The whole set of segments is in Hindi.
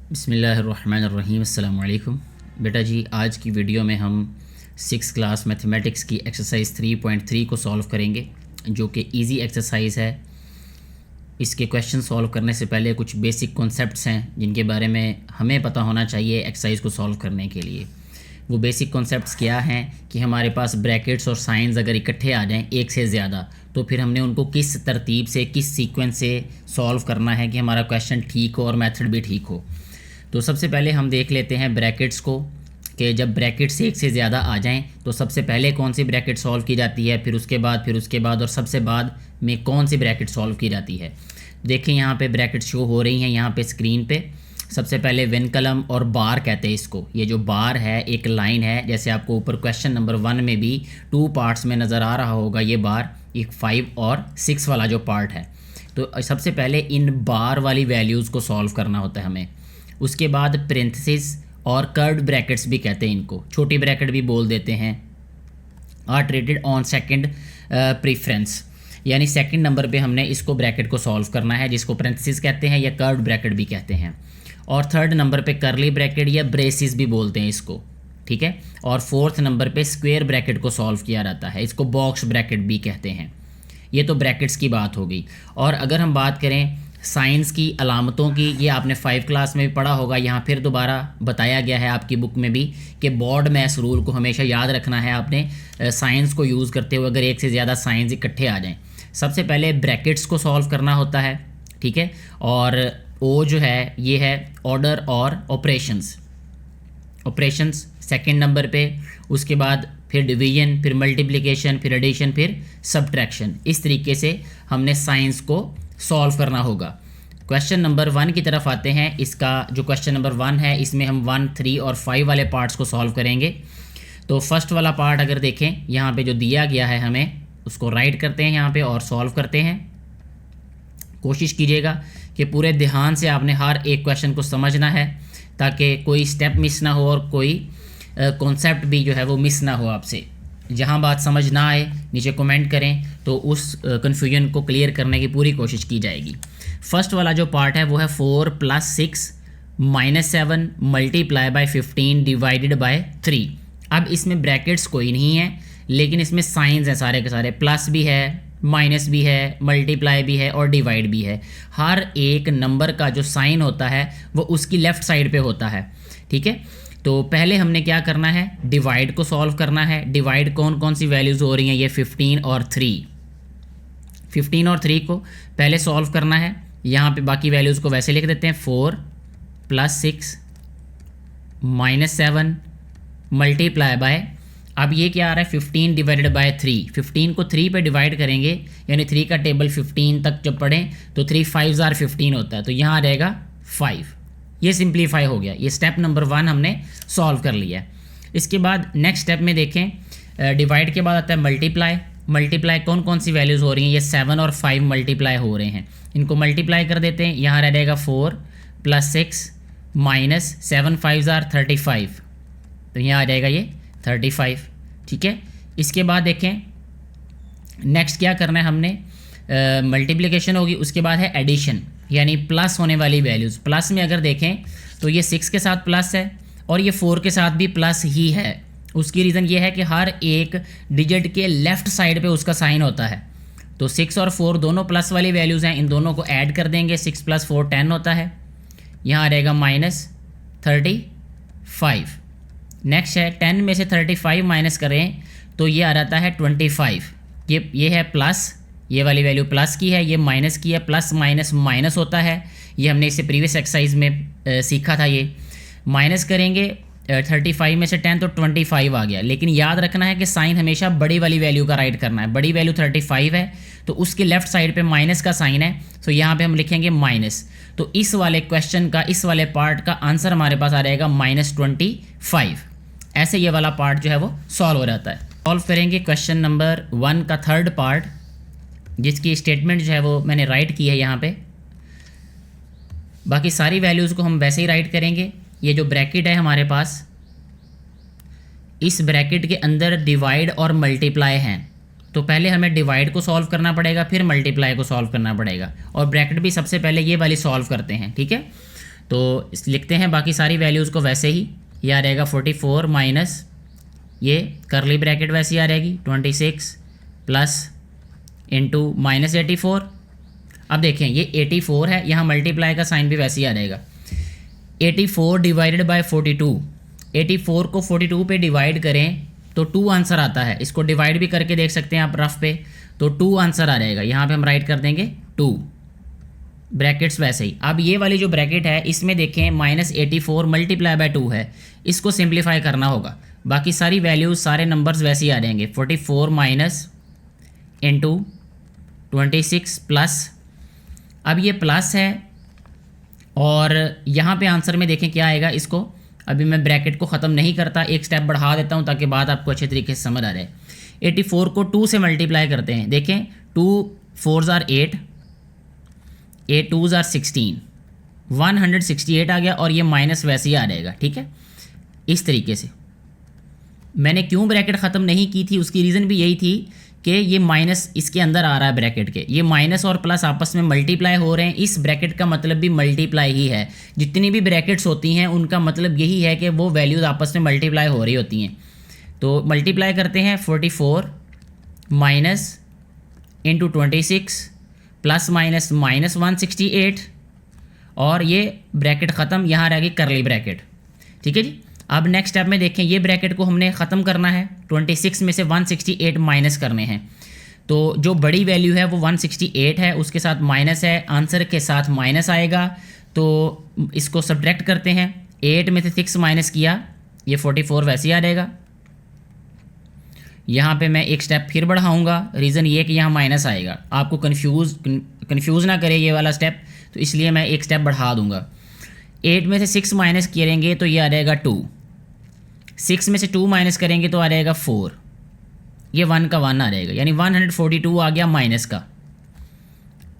बिस्मिल्लाहिर्रहमानिर्रहीम। अस्सलाम वालेकुम। बेटा जी, आज की वीडियो में हम 6th क्लास मैथमेटिक्स की एक्सरसाइज 3.3 को सॉल्व करेंगे, जो कि इजी एक्सरसाइज है। इसके क्वेश्चन सॉल्व करने से पहले कुछ बेसिक कॉन्सेप्ट्स हैं जिनके बारे में हमें पता होना चाहिए एक्सरसाइज को सॉल्व करने के लिए। वो बेसिक कॉन्सेप्ट्स क्या हैं कि हमारे पास ब्रैकेट्स और साइंस अगर इकट्ठे आ जाएं एक से ज़्यादा, तो फिर हमने उनको किस तरतीब से, किस सीक्वेंस से सॉल्व करना है कि हमारा क्वेश्चन ठीक हो और मेथड भी ठीक हो। तो सबसे पहले हम देख लेते हैं ब्रैकेट्स को, कि जब ब्रैकेट्स एक से ज़्यादा आ जाएं तो सबसे पहले कौन सी ब्रैकेट सॉल्व की जाती है, फिर उसके बाद और सबसे बाद में कौन सी ब्रैकेट सॉल्व की जाती है। देखें यहाँ पे ब्रैकेट शो हो रही हैं यहाँ पे स्क्रीन पे। सबसे पहले विन कलम और बार कहते हैं इसको। ये जो बार है एक लाइन है, जैसे आपको ऊपर क्वेश्चन नंबर 1 में भी 2 पार्ट्स में नज़र आ रहा होगा। ये बार एक 5 और 6 वाला जो पार्ट है, तो सबसे पहले इन बार वाली वैल्यूज़ को सॉल्व करना होता है हमें। उसके बाद पेरेंथेसिस और कर्व्ड ब्रैकेट्स भी कहते हैं इनको, छोटी ब्रैकेट भी बोल देते हैं। Are treated on second preference, यानी सेकंड नंबर पे हमने इसको ब्रैकेट को सॉल्व करना है, जिसको पेरेंथेसिस कहते हैं या कर्व्ड ब्रैकेट भी कहते हैं। और थर्ड नंबर पे करली ब्रैकेट या ब्रेसिस भी बोलते हैं इसको, ठीक है। और फोर्थ नंबर पे स्क्वायर ब्रैकेट को सॉल्व किया जाता है, इसको बॉक्स ब्रैकेट भी कहते हैं। ये तो ब्रैकेट्स की बात हो गई। और अगर हम बात करें साइंस की अलामतों की, ये आपने 5 क्लास में भी पढ़ा होगा, यहाँ फिर दोबारा बताया गया है आपकी बुक में भी कि बॉर्ड मैस रूल को हमेशा याद रखना है आपने साइंस को यूज़ करते हुए, अगर एक से ज़्यादा साइंस इकट्ठे आ जाएं। सबसे पहले ब्रैकेट्स को सॉल्व करना होता है, ठीक है। और ओ जो है ये है ऑर्डर और ऑपरेशंस सेकंड नंबर पे। उसके बाद फिर डिवीजन, फिर मल्टीप्लिकेशन, फिर एडिशन, फिर सब्ट्रैक्शन। इस तरीके से हमने साइंस को सॉल्व करना होगा। क्वेश्चन नंबर 1 की तरफ आते हैं। इसका जो क्वेश्चन नंबर 1 है, इसमें हम 1, 3 और 5 वाले पार्ट्स को सॉल्व करेंगे। तो फर्स्ट वाला पार्ट अगर देखें यहाँ पे जो दिया गया है, हमें उसको राइट करते हैं यहाँ पे और सॉल्व करते हैं। कोशिश कीजिएगा कि पूरे ध्यान से आपने हर एक क्वेश्चन को समझना है, ताकि कोई स्टेप मिस ना हो और कोई कॉन्सेप्ट भी जो है वो मिस ना हो आपसे। जहाँ बात समझ ना आए नीचे कमेंट करें, तो उस कन्फ्यूजन को क्लियर करने की पूरी कोशिश की जाएगी। फर्स्ट वाला जो पार्ट है वो है 4 + 6 - 7 मल्टीप्लाई बाय 15 डिवाइडेड बाय 3। अब इसमें ब्रैकेट्स कोई नहीं है, लेकिन इसमें साइंस हैं सारे के सारे, प्लस भी है, माइनस भी है, मल्टीप्लाई भी है और डिवाइड भी है। हर एक नंबर का जो साइन होता है वो उसकी लेफ़्ट साइड पे होता है, ठीक है। तो पहले हमने क्या करना है, डिवाइड को सॉल्व करना है। डिवाइड कौन कौन सी वैल्यूज़ हो रही हैं, ये 15 और 3। 15 और 3 को पहले सॉल्व करना है। यहाँ पे बाकी वैल्यूज़ को वैसे लिख देते हैं, 4 + 6 - 7 मल्टीप्लाई बाय, अब ये क्या आ रहा है, 15 डिवाइडेड बाय 3। 15 को 3 पे डिवाइड करेंगे, यानी 3 का टेबल 15 तक जब पढ़ें तो 3 5s are 15 होता है, तो यहाँ आ जाएगा 5। ये सिंप्लीफाई हो गया। ये स्टेप नंबर 1 हमने सॉल्व कर लिया है। इसके बाद नेक्स्ट स्टेप में देखें, डिवाइड के बाद आता है मल्टीप्लाई। मल्टीप्लाई कौन कौन सी वैल्यूज़ हो रही हैं, ये 7 और 5 मल्टीप्लाई हो रहे हैं। इनको मल्टीप्लाई कर देते हैं, यहाँ रह जाएगा 4 + 6 - 7 5s are 35, तो यहाँ आ जाएगा ये 35, ठीक है। इसके बाद देखें नेक्स्ट क्या करना है हमने, मल्टीप्लिकेशन होगी, उसके बाद है एडिशन, यानी प्लस होने वाली वैल्यूज़। प्लस में अगर देखें तो ये 6 के साथ प्लस है और ये 4 के साथ भी प्लस ही है। उसकी रीज़न ये है कि हर एक डिजिट के लेफ़्ट साइड पे उसका साइन होता है। तो 6 और 4 दोनों प्लस वाली वैल्यूज़ हैं, इन दोनों को ऐड कर देंगे, 6 + 4 10 होता है। यहाँ आ रहेगा -35। नेक्स्ट है 10 में से 35 माइनस करें तो ये आ जाता है 25। ये है प्लस, ये वाली वैल्यू प्लस की है, ये माइनस की है। प्लस माइनस माइनस होता है, ये हमने इससे प्रीवियस एक्सरसाइज में सीखा था। ये माइनस करेंगे 35 में से 10 तो 25 आ गया। लेकिन याद रखना है कि साइन हमेशा बड़ी वाली वैल्यू का राइट करना है। बड़ी वैल्यू 35 है तो उसके लेफ्ट साइड पे माइनस का साइन है, तो यहाँ पे हम लिखेंगे माइनस। तो इस वाले क्वेश्चन का, इस वाले पार्ट का आंसर हमारे पास आ जाएगा -25। ऐसे ये वाला पार्ट जो है वो सॉल्व हो जाता है। सॉल्व करेंगे क्वेश्चन नंबर 1 का थर्ड पार्ट, जिसकी स्टेटमेंट जो है वो मैंने राइट की है यहाँ पे। बाकी सारी वैल्यूज़ को हम वैसे ही राइट करेंगे। ये जो ब्रैकेट है हमारे पास, इस ब्रैकेट के अंदर डिवाइड और मल्टीप्लाई हैं, तो पहले हमें डिवाइड को सॉल्व करना पड़ेगा, फिर मल्टीप्लाई को सॉल्व करना पड़ेगा। और ब्रैकेट भी सबसे पहले ये वाली सॉल्व करते हैं, ठीक है। तो लिखते हैं बाकी सारी वैल्यूज़ को वैसे ही। ये आ रहेगा 44 माइनस ये करली ब्रैकेट वैसी आ रहेगी 26 प्लस इंटू माइनस 84। अब देखें ये 84 है, यहाँ मल्टीप्लाई का साइन भी वैसे ही आ रहेगा। 84 डिवाइडेड बाय 42, 84 को 42 पे डिवाइड करें तो 2 आंसर आता है। इसको डिवाइड भी करके देख सकते हैं आप रफ पे, तो 2 आंसर आ रहेगा। यहाँ पे हम राइट कर देंगे 2, ब्रैकेट्स वैसे ही। अब ये वाली जो ब्रैकेट है इसमें देखें माइनस 84 मल्टीप्लाई बाय 2 है, इसको सिंप्लीफाई करना होगा। बाकी सारी वैल्यूज सारे नंबर्स वैसे ही आ जाएंगे। 44 माइनस इंटू 26 प्लस, अब ये प्लस है और यहाँ पे आंसर में देखें क्या आएगा। इसको अभी मैं ब्रैकेट को ख़त्म नहीं करता, एक स्टेप बढ़ा देता हूँ ताकि बात आपको अच्छे तरीके से समझ आ रहे। 84 को 2 से मल्टीप्लाई करते हैं, देखें 2 4s are 8, 8 2s are 16, 168 आ गया और ये माइनस वैसे ही आ जाएगा। ठीक है, इस तरीके से। मैंने क्यों ब्रैकेट ख़त्म नहीं की थी उसकी रीज़न भी यही थी कि ये माइनस इसके अंदर आ रहा है ब्रैकेट के, ये माइनस और प्लस आपस में मल्टीप्लाई हो रहे हैं। इस ब्रैकेट का मतलब भी मल्टीप्लाई ही है। जितनी भी ब्रैकेट्स होती हैं उनका मतलब यही है कि वो वैल्यूज़ आपस में मल्टीप्लाई हो रही होती हैं। तो मल्टीप्लाई करते हैं 44 minus into 26 plus minus minus 168 और ये ब्रैकेट ख़त्म, यहाँ रहेगी करली ब्रैकेट। ठीक है जी। अब नेक्स्ट स्टेप में देखें, ये ब्रैकेट को हमने ख़त्म करना है, 26 में से 168 माइनस करने हैं। तो जो बड़ी वैल्यू है वो 168 है, उसके साथ माइनस है, आंसर के साथ माइनस आएगा। तो इसको सब्ट्रैक्ट करते हैं, 8 में से 6 माइनस किया, ये 44 वैसे ही आ जाएगा। यहाँ पे मैं एक स्टेप फिर बढ़ाऊँगा, रीज़न ये कि यहाँ माइनस आएगा, आपको कन्फ्यूज़ ना करे ये वाला स्टेप, तो इसलिए मैं एक स्टेप बढ़ा दूँगा। 8 में से 6 माइनस करेंगे तो ये आ जाएगा 2, 6 में से 2 माइनस करेंगे तो आ जाएगा 4, ये 1 का 1 आ जाएगा, यानी 142 आ गया माइनस का,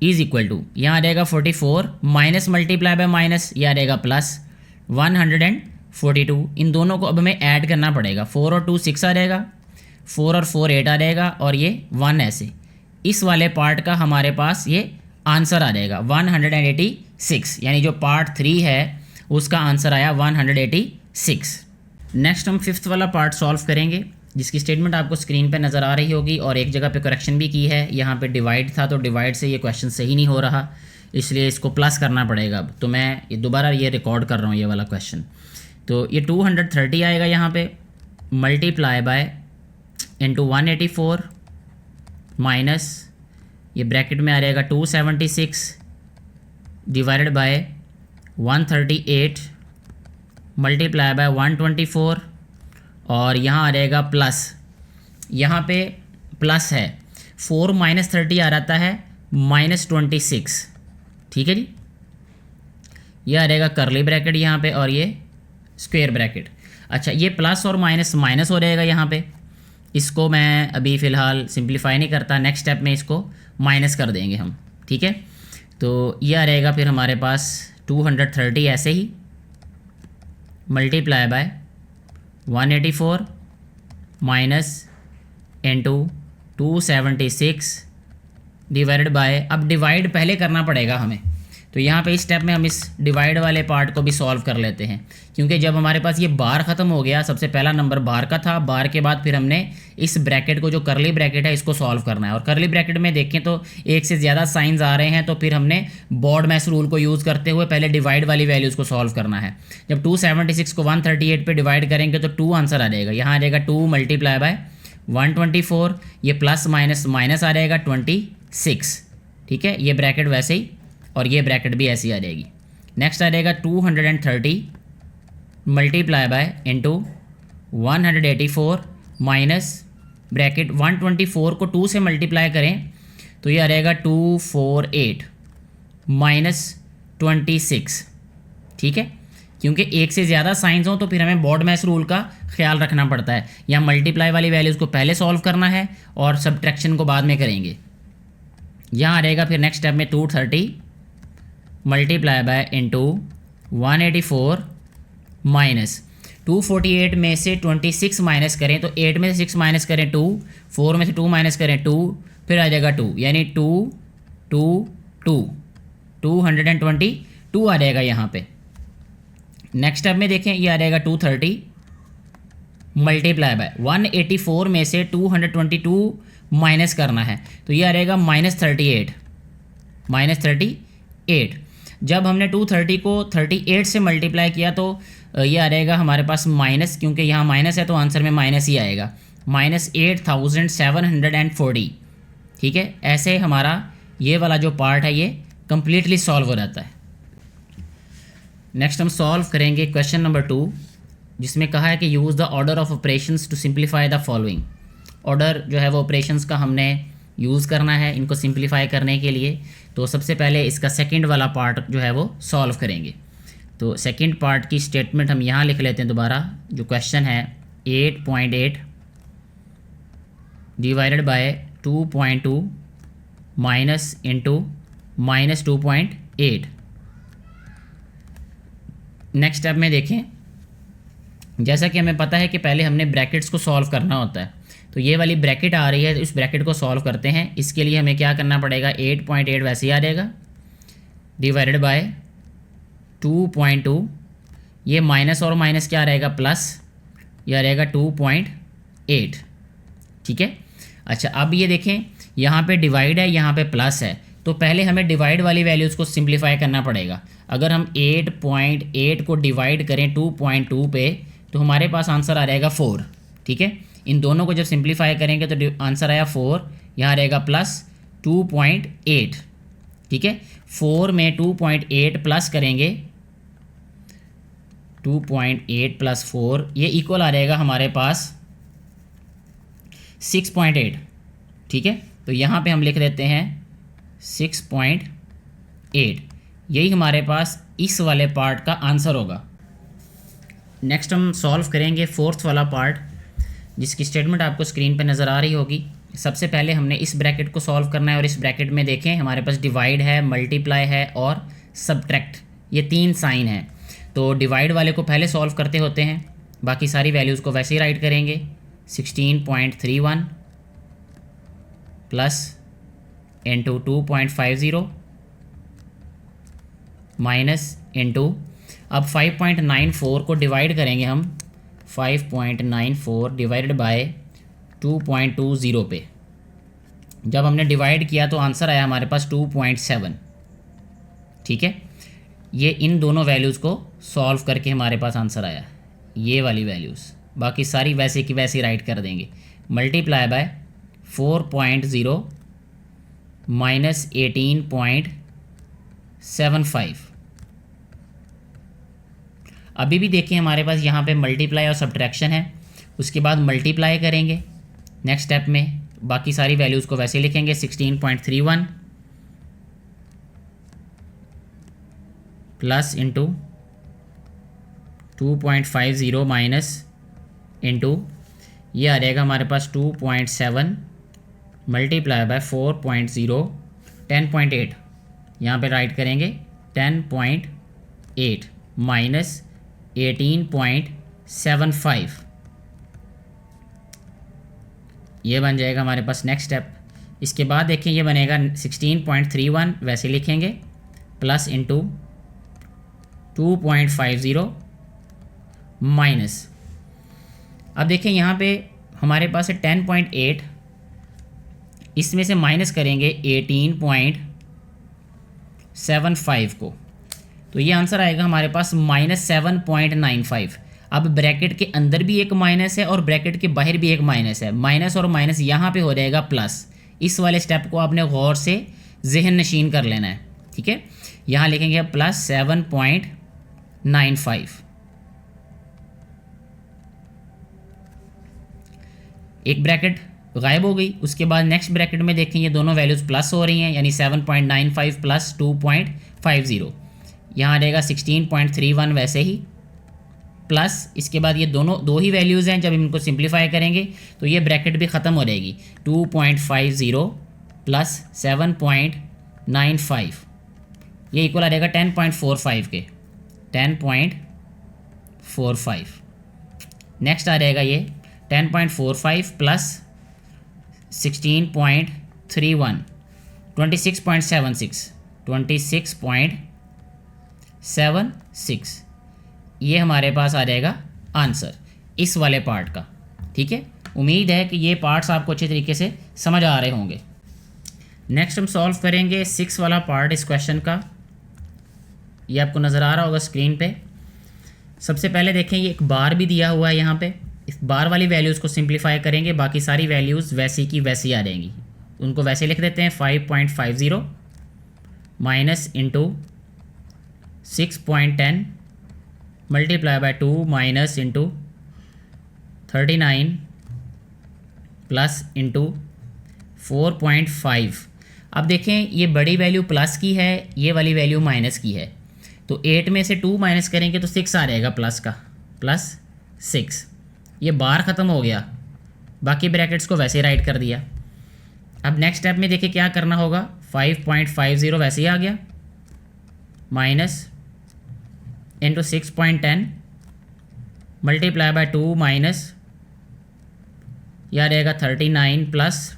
इज़ इक्वल टू यहाँ आ जाएगा 44 माइनस मल्टीप्लाई बाय माइनस, ये आ जाएगा प्लस 142। इन दोनों को अब हमें ऐड करना पड़ेगा, 4 और 2 6 आ जाएगा, 4 और 4 8 आ जाएगा और ये 1 ऐसे। इस वाले पार्ट का हमारे पास ये आंसर आ जाएगा 186, यानी जो पार्ट 3 है उसका आंसर आया 186। नेक्स्ट हम 5th वाला पार्ट सॉल्व करेंगे, जिसकी स्टेटमेंट आपको स्क्रीन पे नज़र आ रही होगी और एक जगह पे करेक्शन भी की है। यहाँ पे डिवाइड था तो डिवाइड से ये क्वेश्चन सही नहीं हो रहा, इसलिए इसको प्लस करना पड़ेगा। अब तो मैं ये दोबारा ये रिकॉर्ड कर रहा हूँ ये वाला क्वेश्चन। तो ये 230 आएगा यहाँ पे, मल्टीप्लाई बाय इंटू 184 माइनस ये ब्रैकेट में आ जाएगा 276 डिवाइडेड बाय 138 मल्टीप्लाई बाय 124 और यहाँ आ जाएगा प्लस, यहाँ पे प्लस है, 4 माइनस 30 आ जाता है -26। ठीक है जी। ये आ जाएगा करली ब्रैकेट यहाँ पे और ये स्क्वायर ब्रैकेट। अच्छा, ये प्लस और माइनस माइनस हो जाएगा यहाँ पे, इसको मैं अभी फ़िलहाल सिंप्लीफाई नहीं करता, नेक्स्ट स्टेप में इसको माइनस कर देंगे हम। ठीक है, तो ये आ रहेगा फिर हमारे पास 230 ऐसे ही multiply by 184 minus into 276 divided by, अब डिवाइड पहले करना पड़ेगा हमें, तो यहाँ पे इस स्टेप में हम इस डिवाइड वाले पार्ट को भी सॉल्व कर लेते हैं, क्योंकि जब हमारे पास ये बार ख़त्म हो गया, सबसे पहला नंबर बार का था, बार के बाद फिर हमने इस ब्रैकेट को जो करली ब्रैकेट है इसको सॉल्व करना है। और करली ब्रैकेट में देखें तो एक से ज़्यादा साइंस आ रहे हैं, तो फिर हमने बॉड मैस रूल को यूज़ करते हुए पहले डिवाइड वाली वैल्यूज़ को सॉल्व करना है। जब 276 को 138 पे डिवाइड करेंगे तो 2 आंसर आ जाएगा, यहाँ आ जाएगा 2 मल्टीप्लाई बाय 124, ये प्लस माइनस माइनस आ जाएगा 26। ठीक है, ये ब्रैकेट वैसे ही और ये ब्रैकेट भी ऐसी आ जाएगी। नेक्स्ट आ जाएगा 230 multiply by into 184 minus bracket 124 को 2 से मल्टीप्लाई करें तो ये आ जाएगा 248 माइनस 26। ठीक है, क्योंकि एक से ज़्यादा साइंस हो तो फिर हमें बॉड मैस रूल का ख्याल रखना पड़ता है, या मल्टीप्लाई वाली वैल्यूज़ को पहले सॉल्व करना है और सब्ट्रैक्शन को बाद में करेंगे। यहाँ आ रहेगा फिर नेक्स्ट स्टेप में 230 मल्टीप्लाई बाय इंटू 184 माइनस 248 में से 26 माइनस करें तो 8 में से 6 माइनस करें 2, 4 में से 2 माइनस करें 2, फिर आ जाएगा 2, यानी 222 222 आ जाएगा यहाँ पे। नेक्स्ट स्टेप में देखें ये आ जाएगा 230 मल्टीप्लाई बाय 184 में से 222 माइनस करना है, तो ये आ जाएगा -38। जब हमने 230 को 38 से मल्टीप्लाई किया तो ये आ जाएगा हमारे पास माइनस, क्योंकि यहाँ माइनस है तो आंसर में माइनस ही आएगा, -8740। ठीक है, ऐसे हमारा ये वाला जो पार्ट है ये कम्प्लीटली सॉल्व हो जाता है। नेक्स्ट हम सॉल्व करेंगे क्वेश्चन नंबर 2, जिसमें कहा है कि use the order of operations to simplify the following. Order जो है वो ऑपरेशंस का हमने यूज़ करना है इनको सिंप्लीफाई करने के लिए। तो सबसे पहले इसका सेकंड वाला पार्ट जो है वो सॉल्व करेंगे। तो सेकंड पार्ट की स्टेटमेंट हम यहाँ लिख लेते हैं दोबारा। जो क्वेश्चन है 8.8 divided by 2.2 minus into -2.8। Next step में देखें, जैसा कि हमें पता है कि पहले हमने ब्रैकेट्स को सॉल्व करना होता है, तो ये वाली ब्रैकेट आ रही है तो इस ब्रैकेट को सॉल्व करते हैं। इसके लिए हमें क्या करना पड़ेगा, 8.8 वैसे ही आ जाएगा डिवाइडेड बाय 2.2, ये माइनस और माइनस क्या रहेगा प्लस, ये आ रहेगा 2.8। ठीक है, अच्छा अब ये देखें यहाँ पे डिवाइड है यहाँ पे प्लस है, तो पहले हमें डिवाइड वाली वैल्यूज़ को सिंप्लीफाई करना पड़ेगा। अगर हम 8.8 को डिवाइड करें 2.2 पे तो हमारे पास आंसर आ जाएगा 4। ठीक है, इन दोनों को जब सिंप्लीफाई करेंगे तो आंसर आया 4, यहाँ रहेगा प्लस 2.8। ठीक है, 4 में 2.8 प्लस करेंगे 2.8 प्लस 4, ये इक्वल आ जाएगा हमारे पास 6.8। ठीक है, तो यहाँ पे हम लिख देते हैं 6.8, यही हमारे पास इस वाले पार्ट का आंसर होगा। नेक्स्ट हम सॉल्व करेंगे फोर्थ वाला पार्ट, जिसकी स्टेटमेंट आपको स्क्रीन पे नज़र आ रही होगी। सबसे पहले हमने इस ब्रैकेट को सॉल्व करना है और इस ब्रैकेट में देखें हमारे पास डिवाइड है, मल्टीप्लाई है और सब्ट्रैक्ट, ये 3 साइन हैं। तो डिवाइड वाले को पहले सॉल्व करते होते हैं, बाकी सारी वैल्यूज़ को वैसे ही राइट करेंगे। 16.31 प्लस इंटू 2.50 माइनस इंटू, अब 5.94 को डिवाइड करेंगे हम 5.94 डिवाइडेड बाय 2.20 पे। जब हमने डिवाइड किया तो आंसर आया हमारे पास 2.7। ठीक है, ये इन दोनों वैल्यूज़ को सॉल्व करके हमारे पास आंसर आया, ये वाली वैल्यूज़, बाकी सारी वैसे की वैसे राइट कर देंगे। Multiply by 4.0 minus 18.75। अभी भी देखिए हमारे पास यहाँ पे मल्टीप्लाई और सब्ट्रैक्शन है, उसके बाद मल्टीप्लाई करेंगे नेक्स्ट स्टेप में, बाकी सारी वैल्यूज़ को वैसे लिखेंगे। 16.31 प्लस इंटू 2.50 माइनस इंटू, ये आ जाएगा हमारे पास 2.7 मल्टीप्लाई बाय 4.0 10.8, यहाँ पे राइट करेंगे 10.8 माइनस 18.75, ये बन जाएगा हमारे पास नेक्स्ट स्टेप। इसके बाद देखें ये बनेगा 16.31 वैसे लिखेंगे प्लस इंटू 2.50 माइनस, अब देखें यहाँ पे हमारे पास है 10.8, इसमें से माइनस करेंगे 18.75 को, तो ये आंसर आएगा हमारे पास -7.95। अब ब्रैकेट के अंदर भी एक माइनस है और ब्रैकेट के बाहर भी एक माइनस है, माइनस और माइनस यहाँ पे हो जाएगा प्लस। इस वाले स्टेप को आपने गौर से जहन नशीन कर लेना है। ठीक है, यहाँ लिखेंगे प्लस 7.95, एक ब्रैकेट गायब हो गई। उसके बाद नेक्स्ट ब्रैकेट में देखें ये दोनों वैल्यूज़ प्लस हो रही हैं, यानी 7.95 प्लस 2.50, यहाँ आ जाएगा 16.31 वैसे ही प्लस, इसके बाद ये दो ही वैल्यूज़ हैं, जब इनको सिंप्लीफाई करेंगे तो ये ब्रैकेट भी ख़त्म हो जाएगी। 2.50 प्लस 7.95, ये इक्वल आ जाएगा 10.45 के, 10.45। नेक्स्ट आ जाएगा ये 10.45 प्लस 16.31 26.76, ये हमारे पास आ जाएगा आंसर इस वाले पार्ट का। ठीक है, उम्मीद है कि ये पार्ट्स आपको अच्छे तरीके से समझ आ रहे होंगे। नेक्स्ट हम सॉल्व करेंगे 6 वाला पार्ट इस क्वेश्चन का। ये आपको नज़र आ रहा होगा स्क्रीन पे। सबसे पहले देखें, ये एक बार भी दिया हुआ है यहाँ पे। इस बार वाली वैल्यूज़ को सिंप्लीफाई करेंगे, बाकी सारी वैल्यूज़ वैसी की वैसी आ जाएंगी। उनको वैसे लिख देते हैं 5.50 minus into 6.10 multiply by 2 minus into 39 plus into 4.5। अब देखें, ये बड़ी वैल्यू प्लस की है, ये वाली वैल्यू माइनस की है, तो 8 में से 2 माइनस करेंगे तो 6 आ जाएगा प्लस का, प्लस 6। ये बार ख़त्म हो गया, बाकी ब्रैकेट्स को वैसे राइट कर दिया। अब नेक्स्ट स्टेप में देखिए क्या करना होगा। 5.50 वैसे ही आ गया, minus into 6.10 multiply by 2 minus, यह आ जाएगा 39 प्लस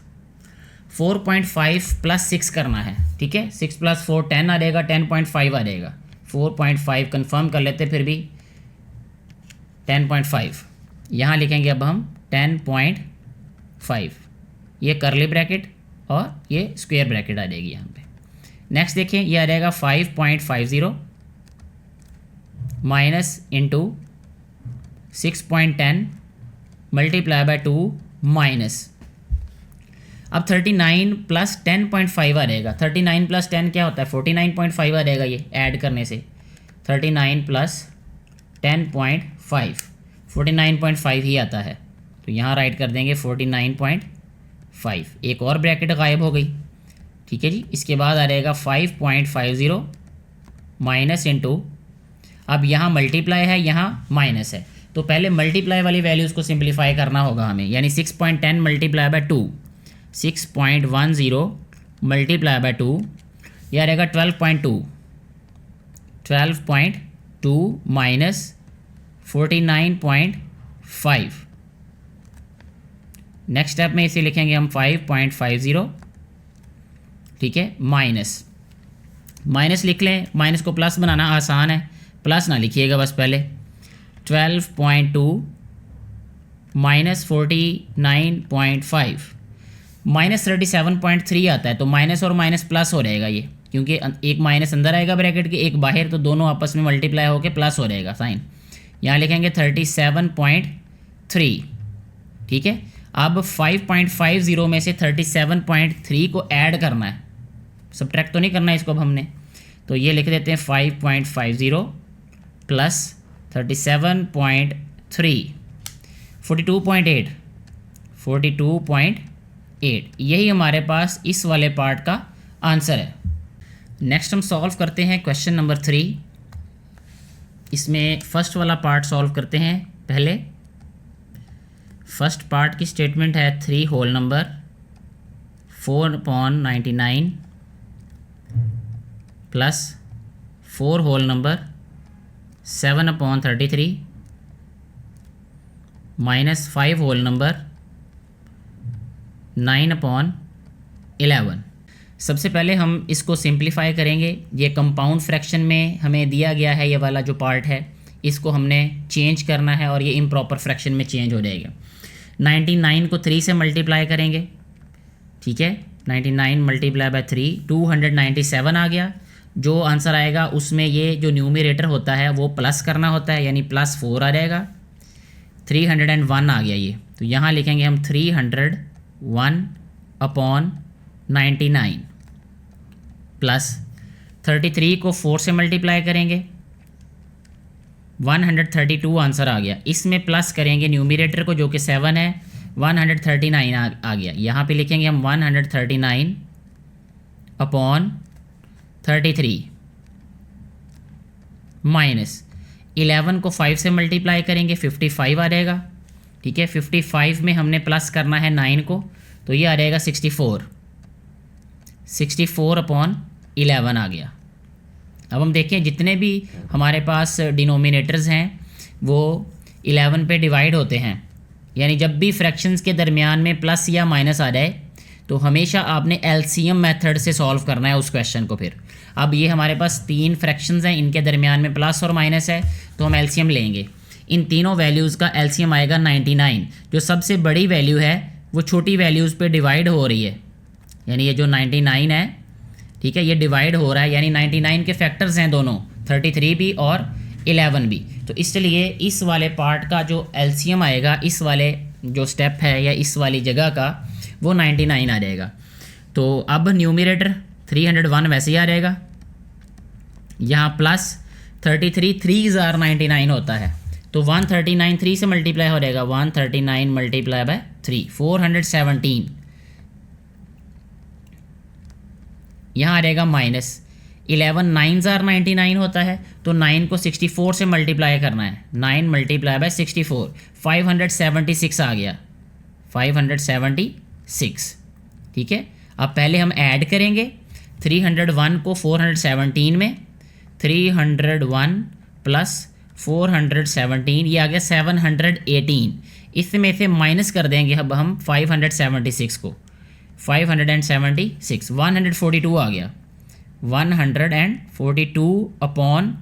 4.5 प्लस 6 करना है। ठीक है, 6 प्लस 4 10 आ जाएगा, 10.5 आ जाएगा। 4.5 कन्फर्म कर लेते, फिर भी 10.5 यहाँ लिखेंगे अब हम 10.5। ये करली ब्रैकेट और ये स्क्वायर ब्रैकेट आ जाएगी यहाँ पे। नेक्स्ट देखें, ये आ जाएगा 5.50 minus into 6.10 multiply by 2 minus, अब 39 प्लस 10.5 आ जाएगा। 39 प्लस 10 क्या होता है, 49.5 आ जाएगा। ये ऐड करने से 39 प्लस 10.5 49.5 ही आता है, तो यहाँ राइट कर देंगे 49.5। एक और ब्रैकेट गायब हो गई। ठीक है जी, इसके बाद आ जाएगा 5.50 माइनस इंटू, अब यहाँ मल्टीप्लाई है, यहाँ माइनस है, तो पहले मल्टीप्लाई वाली वैल्यूज़ को सिंप्लीफाई करना होगा हमें। यानी 6.10 मल्टीप्लाई बाय 2, 6.10 मल्टीप्लाई बाय 2, यह रहेगा 12.2 माइनस 49.5। नेक्स्ट स्टेप में इसे लिखेंगे हम 5.50। ठीक है, माइनस लिख लें, माइनस को प्लस बनाना आसान है, प्लस ना लिखिएगा बस पहले। 12.2 माइनस 49.5 माइनस 37.3 आता है, तो माइनस और माइनस प्लस हो रहेगा ये, क्योंकि एक माइनस अंदर आएगा ब्रैकेट के, एक बाहर, तो दोनों आपस में मल्टीप्लाई होकर प्लस हो रहेगा साइन। यहाँ लिखेंगे 37.3। ठीक है, अब 5.50 में से 37.3 को ऐड करना है, सब्ट्रैक्ट तो नहीं करना है इसको अब हमने, तो ये लिख देते हैं 5.50 प्लस 37.3 42.8 यही हमारे पास इस वाले पार्ट का आंसर है। नेक्स्ट हम सॉल्व करते हैं क्वेश्चन नंबर 3। इसमें फर्स्ट वाला पार्ट सॉल्व करते हैं पहले। फर्स्ट पार्ट की स्टेटमेंट है 3 whole number 4/99 plus 4 whole number 7/33 minus 5 whole number 9/11। सबसे पहले हम इसको सिंप्लीफाई करेंगे। ये कंपाउंड फ्रैक्शन में हमें दिया गया है, ये वाला जो पार्ट है इसको हमने चेंज करना है और ये इम्प्रॉपर फ्रैक्शन में चेंज हो जाएगा। 99 को 3 से मल्टीप्लाई करेंगे। ठीक है, 99 मल्टीप्लाई बाय 3 297 आ गया। जो आंसर आएगा उसमें ये जो न्यूमरेटर होता है वो प्लस करना होता है, यानी +4 आ जाएगा। 301 आ गया ये, तो यहाँ लिखेंगे हम 301/99 प्लस 33 को 4 से मल्टीप्लाई करेंगे, 132 आंसर आ गया। इसमें प्लस करेंगे न्यूमरेटर को जो कि 7 है, 139 आ गया। यहाँ पे लिखेंगे हम 139/33 माइनस 11 को 5 से मल्टीप्लाई करेंगे, 55 आ जाएगा। ठीक है, 55 में हमने प्लस करना है 9 को, तो ये आ जाएगा 64 64/11 आ गया। अब हम देखें जितने भी हमारे पास डिनोमिनेटर्स हैं वो 11 पे डिवाइड होते हैं, यानी जब भी फ्रैक्शंस के दरमियान में प्लस या माइनस आ जाए तो हमेशा आपने एलसीएम मेथड से सॉल्व करना है उस क्वेश्चन को। फिर अब ये हमारे पास 3 फ्रैक्शंस हैं, इनके दरमियान में प्लस और माइनस है, तो हम एलसीएम लेंगे। इन तीनों वैल्यूज़ का एलसीएम आएगा 99। जो सबसे बड़ी वैल्यू है वो छोटी वैल्यूज़ पे डिवाइड हो रही है, यानी ये जो 99 है, ठीक है, ये डिवाइड हो रहा है, यानी 99 के फैक्टर्स हैं दोनों, 33 भी और 11 भी। तो इसलिए इस वाले पार्ट का जो एलसीएम आएगा, इस वाले जो स्टेप है या इस वाली जगह का, वो 99 आ जाएगा। तो अब न्यूमरेटर 301 वैसे ही आ जाएगा, यहाँ प्लस 33 3 आर 99 होता है, तो 139 3 से मल्टीप्लाई हो जाएगा, 139 मल्टीप्लाई बाय 3 417। यहाँ आ जाएगा माइनस 11 9 आर 99 होता है, तो 9 को 64 से मल्टीप्लाई करना है, 9 मल्टीप्लाई बाय 64 576 आ गया, 576। ठीक है, अब पहले हम ऐड करेंगे 301 को 417 में, 301 प्लस 417 ये आ गया 718। इसमें से माइनस कर देंगे अब हम 576 को, 576 142 आ गया, 142 अपॉन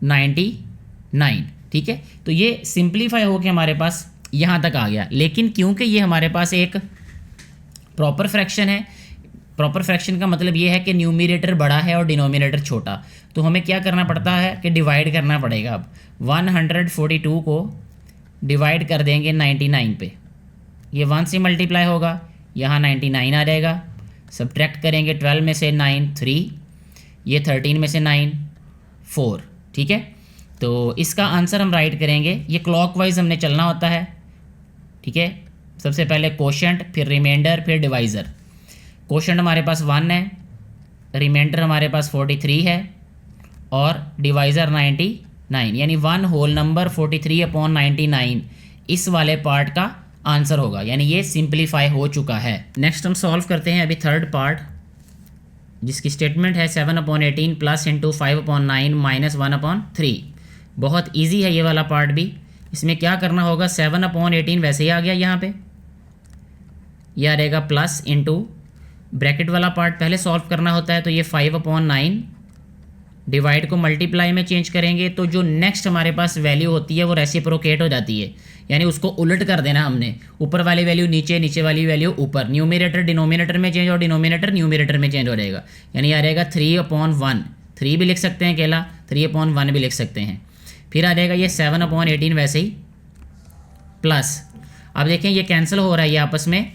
99। ठीक है, तो ये सिंप्लीफाई होकर हमारे पास यहाँ तक आ गया। लेकिन क्योंकि ये हमारे पास एक प्रॉपर फ्रैक्शन है, प्रॉपर फ्रैक्शन का मतलब ये है कि न्यूमरेटर बड़ा है और डिनोमिनेटर छोटा, तो हमें क्या करना पड़ता है कि डिवाइड करना पड़ेगा। अब 142 को डिवाइड कर देंगे 99 पे, ये 1 से मल्टीप्लाई होगा, यहाँ 99 आ जाएगा। सब्ट्रैक्ट करेंगे 12 में से 9 3, ये 13 में से 9 4। ठीक है, तो इसका आंसर हम राइट करेंगे, ये क्लॉकवाइज हमने चलना होता है। ठीक है, सबसे पहले कोशेंट, फिर रिमाइंडर, फिर डिवाइज़र। कोशेंट हमारे पास 1 है, रिमाइंडर हमारे पास 43 है और डिवाइज़र 99, यानी 1 होल नंबर 43 अपॉन 99 इस वाले पार्ट का आंसर होगा, यानी ये सिंप्लीफाई हो चुका है। नेक्स्ट हम सॉल्व करते हैं अभी थर्ड पार्ट, जिसकी स्टेटमेंट है 7/18 प्लस इंटू 5/9 माइनस 1/3। बहुत ईजी है ये वाला पार्ट भी। इसमें क्या करना होगा, 7/18 वैसे ही आ गया यहाँ पे, यह आ रहेगा प्लस इंटू ब्रैकेट वाला पार्ट पहले सॉल्व करना होता है, तो ये 5/9 डिवाइड को मल्टीप्लाई में चेंज करेंगे, तो जो नेक्स्ट हमारे पास वैल्यू होती है वो रेसिप्रोकेट हो जाती है, यानी उसको उलट कर देना हमने, ऊपर वाली वैल्यू नीचे, नीचे वाली वैल्यू ऊपर, न्यूमरेटर डिनोमिनेटर में चेंज और डिनोमिनेटर न्यूमरेटर में चेंज हो जाएगा, यानी आ जाएगा 3/1। 3 भी लिख सकते हैं अकेला, 3/1 भी लिख सकते हैं। फिर आ जाएगा ये 7/18 वैसे ही प्लस, अब देखें ये कैंसिल हो रहा है ये आपस में,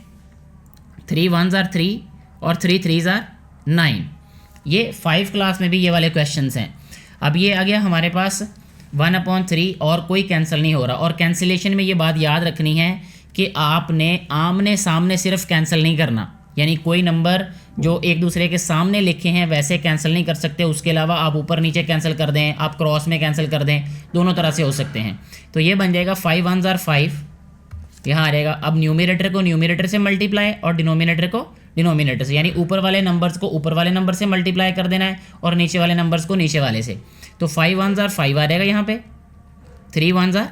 3 1s आर 3 और 3 3s आर 9। ये 5 क्लास में भी ये वाले क्वेश्चंस हैं। अब ये आ गया हमारे पास 1/3 और कोई कैंसिल नहीं हो रहा। और कैंसिलेशन में ये बात याद रखनी है कि आपने आमने सामने सिर्फ कैंसिल नहीं करना, यानी कोई नंबर जो एक दूसरे के सामने लिखे हैं वैसे कैंसिल नहीं कर सकते, उसके अलावा आप ऊपर नीचे कैंसिल कर दें, आप क्रॉस में कैंसिल कर दें, दोनों तरह से हो सकते हैं। तो ये बन जाएगा 5 1s आर 5, यहाँ आ जाएगा। अब न्यूमरेटर को न्यूमरेटर से मल्टीप्लाई और डिनोमिनेटर को डिनोमिनेटर से, यानी ऊपर वाले नंबर्स को ऊपर वाले नंबर से मल्टीप्लाई कर देना है और नीचे वाले नंबर्स को नीचे वाले से। तो 5 1s आर 5 आ जाएगा यहाँ पे, 3 1s आर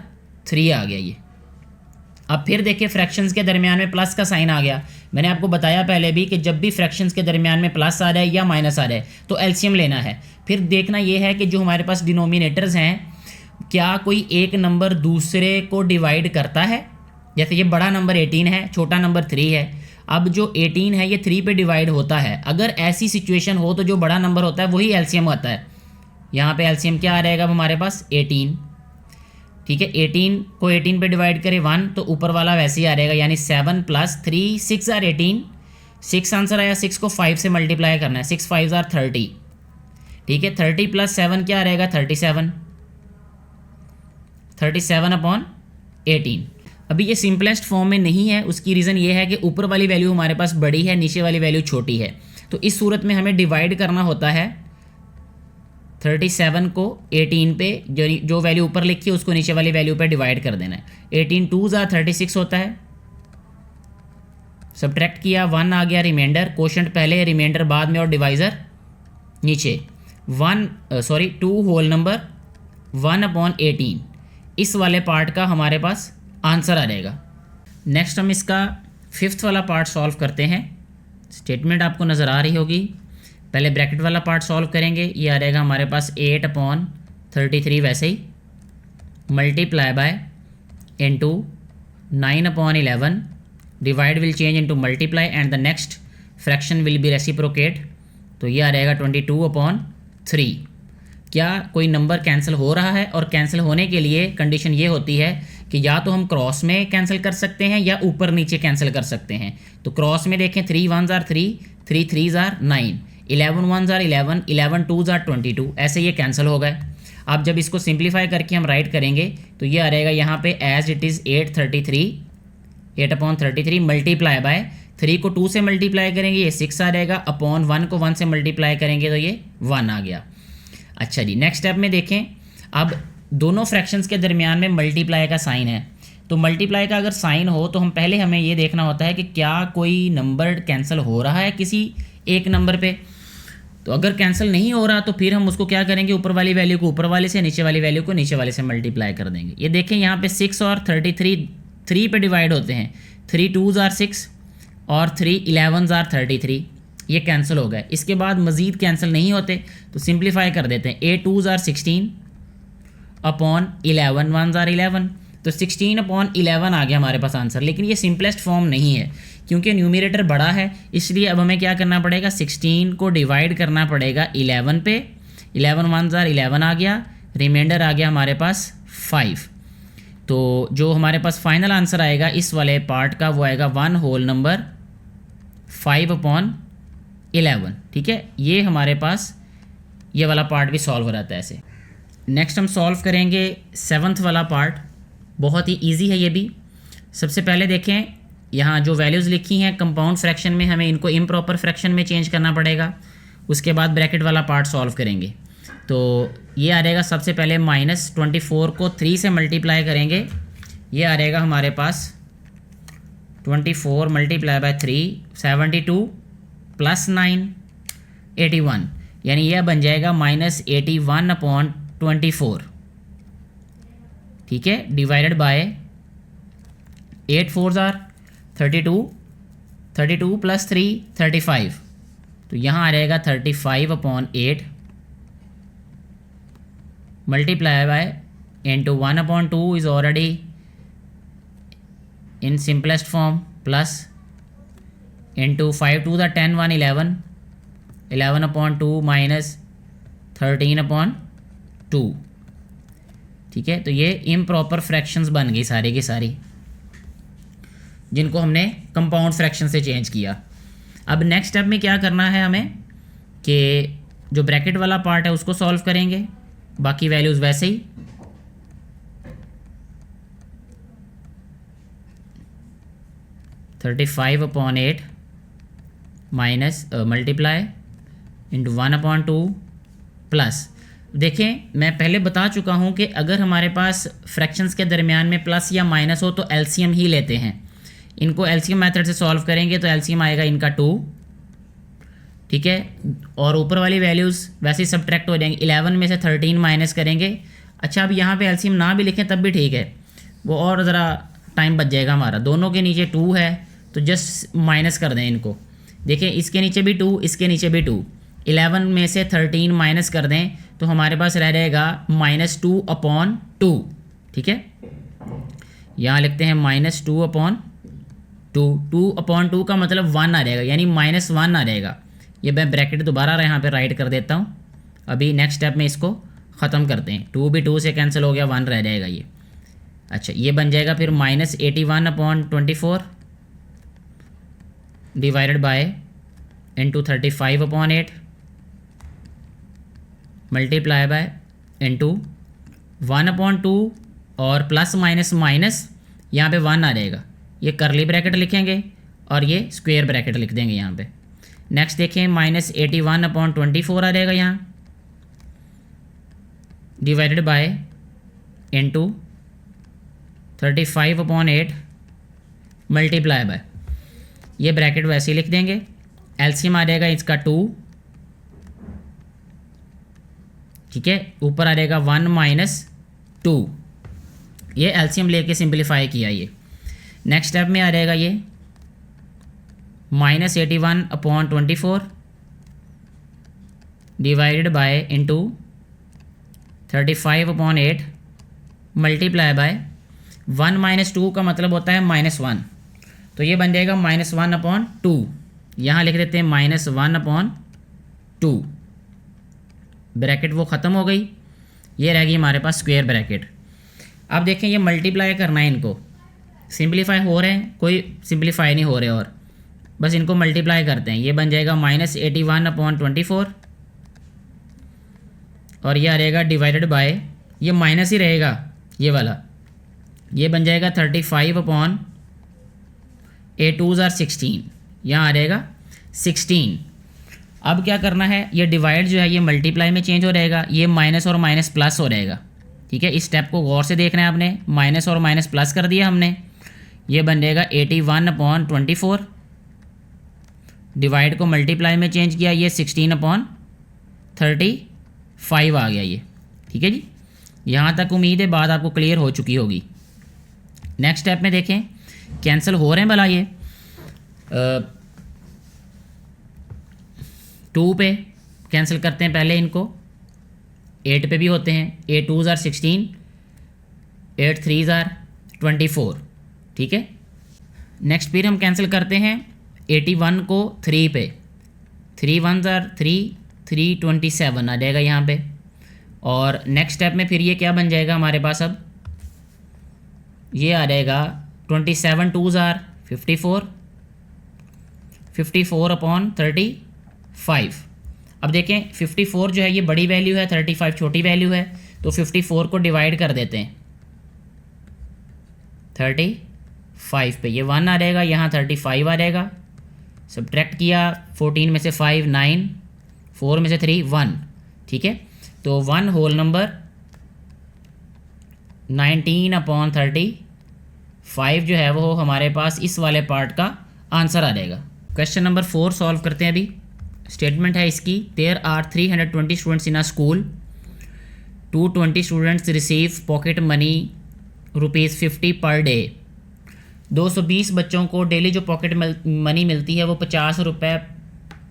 3 आ गया ये। अब फिर देखिए फ्रैक्शंस के दरमियान में प्लस का साइन आ गया। मैंने आपको बताया पहले भी कि जब भी फ्रैक्शंस के दरमियान में प्लस आ जाए या माइनस आ जाए तो एलसीएम लेना है। फिर देखना ये है कि जो हमारे पास डिनोमिनेटर्स हैं, क्या कोई एक नंबर दूसरे को डिवाइड करता है। जैसे ये बड़ा नंबर 18 है, छोटा नंबर 3 है। अब जो 18 है ये 3 पे डिवाइड होता है। अगर ऐसी सिचुएशन हो तो जो बड़ा नंबर होता है वही एलसीएम होता है। यहाँ पे एलसीएम क्या आ रहेगा अब हमारे पास 18। ठीक है, 18 को 18 पे डिवाइड करें 1 तो ऊपर वाला वैसे ही आ रहेगा, यानी 7 + 3 6 आर 18। 6 आंसर आया, 6 को 5 से मल्टीप्लाई करना है, 6 5 आर 30। ठीक है, 30 + 7 क्या रहेगा 37, 37/18। अभी ये सिंपलेस्ट फॉर्म में नहीं है, उसकी रीज़न ये है कि ऊपर वाली वैल्यू हमारे पास बड़ी है, नीचे वाली वैल्यू छोटी है। तो इस सूरत में हमें डिवाइड करना होता है 37 को 18 पे, जो वैल्यू ऊपर लिखी है उसको नीचे वाली वैल्यू पे डिवाइड कर देना है। 18 2s आर 36 होता है। सब्ट्रैक्ट किया, 1 आ गया रिमाइंडर, कोशेंट पहले रिमाइंडर बाद में और डिवाइज़र नीचे। 2 होल नंबर 1/18 इस वाले पार्ट का हमारे पास आंसर आ जाएगा। नेक्स्ट हम इसका 5th वाला पार्ट सॉल्व करते हैं। स्टेटमेंट आपको नज़र आ रही होगी। पहले ब्रैकेट वाला पार्ट सॉल्व करेंगे, ये आ रहेगा हमारे पास 8/33 वैसे ही, multiply by into 9/11, divide will change into multiply and the next fraction will be reciprocate, तो ये आ रहेगा 22/3। क्या कोई नंबर कैंसिल हो रहा है, और कैंसिल होने के लिए कंडीशन ये होती है कि या तो हम क्रॉस में कैंसिल कर सकते हैं या ऊपर नीचे कैंसिल कर सकते हैं। तो क्रॉस में देखें 3 1s are 3, 3 3s are 9, 11 1s are 11, 11 2s are 22, ऐसे ये कैंसिल हो गए। अब जब इसको सिंप्लीफाई करके हम राइट करेंगे तो ये आ रहेगा यहाँ पे as it is 8/33 multiply by 3 को 2 से मल्टीप्लाई करेंगे ये 6 आ जाएगा, अपॉन 1 को 1 से मल्टीप्लाई करेंगे तो ये 1 आ गया। अच्छा जी, नेक्स्ट स्टेप में देखें, अब दोनों फ्रैक्शंस के दरमियान में मल्टीप्लाई का साइन है, तो मल्टीप्लाई का अगर साइन हो तो हमें ये देखना होता है कि क्या कोई नंबर कैंसिल हो रहा है किसी एक नंबर पे। तो अगर कैंसिल नहीं हो रहा तो फिर हम उसको क्या करेंगे, ऊपर वाली वैल्यू को ऊपर वाले से, नीचे वाली वैल्यू को नीचे वाले से मल्टीप्लाई कर देंगे। ये देखें यहाँ पे 6 और 33 3 पे डिवाइड होते हैं, 3 2s are 6 और 3 11s are 33, ये कैंसिल हो गए। इसके बाद मज़ीद कैंसिल नहीं होते तो सिंप्लीफाई कर देते हैं, 8 2s are 16 upon 11 1s are 11, तो 16/11 आ गया हमारे पास आंसर। लेकिन ये सिंपलेस्ट फॉर्म नहीं है क्योंकि न्यूमरेटर बड़ा है, इसलिए अब हमें क्या करना पड़ेगा, 16 को डिवाइड करना पड़ेगा 11 पे, 11 1s are 11 आ गया, रिमाइंडर आ गया हमारे पास 5। तो जो हमारे पास फाइनल आंसर आएगा इस वाले पार्ट का वो आएगा 1 होल नंबर 5/11। ठीक है, ये हमारे पास ये वाला पार्ट भी सॉल्व हो जाता है ऐसे। नेक्स्ट हम सॉल्व करेंगे 7th वाला पार्ट, बहुत ही इजी है ये भी। सबसे पहले देखें यहाँ जो वैल्यूज़ लिखी हैं कंपाउंड फ्रैक्शन में, हमें इनको इम्प्रॉपर फ्रैक्शन में चेंज करना पड़ेगा। उसके बाद ब्रैकेट वाला पार्ट सॉल्व करेंगे, तो ये आ रहेगा सबसे पहले -24 को 3 से मल्टीप्लाई करेंगे, ये आ रहेगा हमारे पास 24 मल्टीप्लाई बाय 3 72 + 9 81, यानी यह बन जाएगा -81/24। ठीक है, डिवाइडेड बाय 8 4s are 32, 32 + 3 35, तो यहाँ आ रहेगा 35/8 multiply by into 1/2 is already in simplest form, plus into 5 2 the 10 1 11, 11/2 minus 13/2। ठीक है, तो ये इम्प्रॉपर फ्रैक्शंस बन गई सारी की सारी, जिनको हमने कंपाउंड फ्रैक्शन से चेंज किया। अब नेक्स्ट स्टेप में क्या करना है हमें कि जो ब्रैकेट वाला पार्ट है उसको सॉल्व करेंगे, बाकी वैल्यूज़ वैसे ही। (35/8 माइनस मल्टीप्लाई इंटू 1/2 प्लस, देखें मैं पहले बता चुका हूँ कि अगर हमारे पास फ्रैक्शंस के दरमियान में प्लस या माइनस हो तो एलसीएम ही लेते हैं। इनको एलसीएम मेथड से सॉल्व करेंगे तो एलसीएम आएगा इनका 2। ठीक है, और ऊपर वाली वैल्यूज़ वैसे ही सब्ट्रैक्ट हो जाएंगी, 11 में से 13 माइनस करेंगे। अच्छा, अब यहाँ पे एलसीएम ना भी लिखें तब भी ठीक है, वो और ज़रा टाइम बच जाएगा हमारा। दोनों के नीचे 2 है तो जस्ट माइनस कर दें इनको। देखें इसके नीचे भी 2, इसके नीचे भी 2, 11 में से 13 माइनस कर दें तो हमारे पास रह जाएगा -2/2। ठीक है, यहाँ लिखते हैं -2/2, 2/2 का मतलब 1 आ जाएगा, यानी -1 आ जाएगा। ये मैं ब्रैकेट दोबारा यहाँ पे राइट कर देता हूँ। अभी नेक्स्ट स्टेप में इसको ख़त्म करते हैं, 2 भी 2 से कैंसिल हो गया, 1 रह जाएगा ये। अच्छा, ये बन जाएगा फिर -81/24 divided by into 35/8 multiply by into 1/2 और प्लस माइनस माइनस यहाँ पे 1 आ जाएगा। ये करली ब्रैकेट लिखेंगे और ये स्क्वायर ब्रैकेट लिख देंगे यहाँ पे। नेक्स्ट देखें -81/24 आ जाएगा यहाँ, divided by into 35/8 multiply by, ये ब्रैकेट वैसे ही लिख देंगे। एलसीएम आ जाएगा इसका 2। ठीक है, ऊपर आ जाएगा 1 - 2, ये एलसीएम लेके सिंपलीफाई किया। ये नेक्स्ट स्टेप में आ जाएगा ये -81/24 divided by into 35/8 multiply by 1 - 2 का मतलब होता है -1, तो ये बन जाएगा -1/2। यहाँ लिख देते हैं -1/2, ब्रैकेट वो ख़त्म हो गई, ये रहेगी हमारे पास स्क्वायर ब्रैकेट। अब देखें ये मल्टीप्लाई करना है, इनको सिंप्लीफाई हो रहे हैं, कोई सिंप्लीफाई नहीं हो रहे, और बस इनको मल्टीप्लाई करते हैं। ये बन जाएगा -81/24 और ये आ रहेगा डिवाइडेड बाय, ये माइनस ही रहेगा ये वाला, ये बन जाएगा 35/8 यहाँ आ रहेगा 16। अब क्या करना है, ये डिवाइड जो है ये मल्टीप्लाई में चेंज हो रहेगा, ये माइनस और माइनस प्लस हो रहेगा। ठीक है, इस स्टेप को गौर से देखना है आपने, माइनस और माइनस प्लस कर दिया हमने, ये बन जाएगा 81/24, डिवाइड को मल्टीप्लाई में चेंज किया, ये 16/35 आ गया ये। ठीक है जी, यहाँ तक उम्मीद है बात आपको क्लियर हो चुकी होगी। नेक्स्ट स्टेप में देखें कैंसिल हो रहे हैं भला, ये 2 पे कैंसिल करते हैं पहले इनको, 8 पे भी होते हैं, 8 2 = 16, 8 3 = 24। ठीक है, नेक्स्ट फिर हम कैंसिल करते हैं 81 को 3 पे, 3 1 = 3, 327 आ जाएगा यहाँ पे। और नेक्स्ट स्टेप में फिर ये क्या बन जाएगा हमारे पास, अब ये आ जाएगा 27 2 = 54, 54/35। अब देखें 54 जो है ये बड़ी वैल्यू है, 35 छोटी वैल्यू है, तो 54 को डिवाइड कर देते हैं 35 पे, ये 1 आ जाएगा, यहाँ 35 आ जाएगा, सब्ट्रैक्ट किया 14 में से 5 9, 4 में से 3 1। ठीक है, तो 1 होल नंबर 19/35 जो है वो हमारे पास इस वाले पार्ट का आंसर आ जाएगा। क्वेश्चन नंबर 4 सॉल्व करते हैं अभी। स्टेटमेंट है इसकी, there are 320 students in a school, 220 students receive pocket money ₹50 per day. 220 बच्चों को डेली जो पॉकेट मनी मिलती है वो 50 रुपये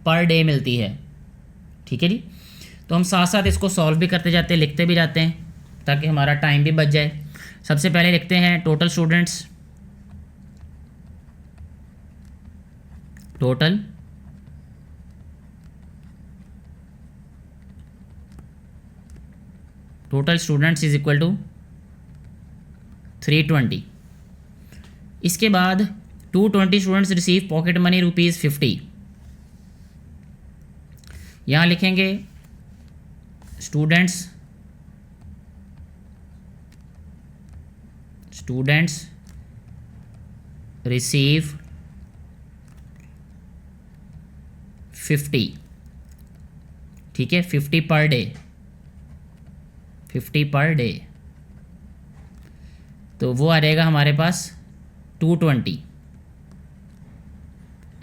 पर डे मिलती है। ठीक है जी, तो हम साथ साथ इसको सॉल्व भी करते जाते हैं, लिखते भी जाते हैं, ताकि हमारा टाइम भी बच जाए। सबसे पहले लिखते हैं total students, total students is equal to 320। इसके बाद 220 स्टूडेंट्स रिसीव पॉकेट मनी ₹50। यहाँ लिखेंगे स्टूडेंट्स रिसीव 50। ठीक है, 50 पर डे, 50 पर डे, तो वो आ जाएगा हमारे पास 220।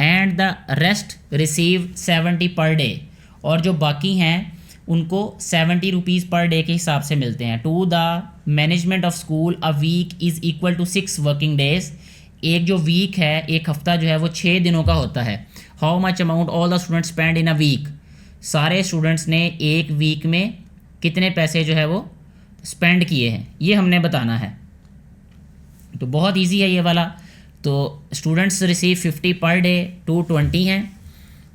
And the rest receive 70 per day, और जो बाकी हैं उनको 70 रुपीज़ पर डे के हिसाब से मिलते हैं। To the management of school a week is equal to 6 working days. एक जो वीक है, एक हफ्ता जो है वो 6 दिनों का होता है। How much amount all the students spend in a week, सारे स्टूडेंट्स ने एक वीक में कितने पैसे जो है वो स्पेंड किए हैं, ये हमने बताना है। तो बहुत इजी है ये वाला। तो स्टूडेंट्स रिसीव 50 पर डे, 220 हैं,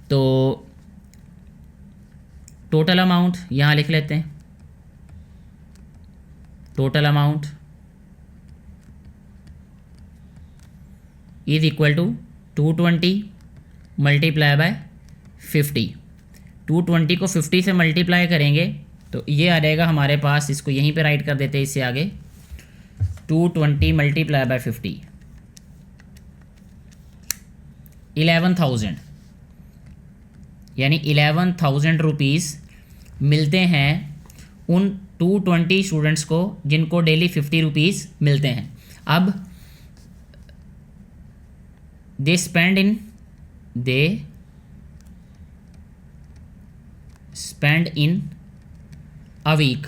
तो टोटल अमाउंट यहाँ लिख लेते हैं, total amount is equal to 220 multiply by 50। 220 को 50 से मल्टीप्लाई करेंगे तो ये आ जाएगा हमारे पास, इसको यहीं पे राइट कर देते हैं इससे आगे, 220 मल्टीप्लाई बाय 50, 11,000, यानी 11,000 रुपीज़ मिलते हैं उन 220 स्टूडेंट्स को जिनको डेली 50 रुपीज़ मिलते हैं। अब दे स्पेंड इन अ वीक।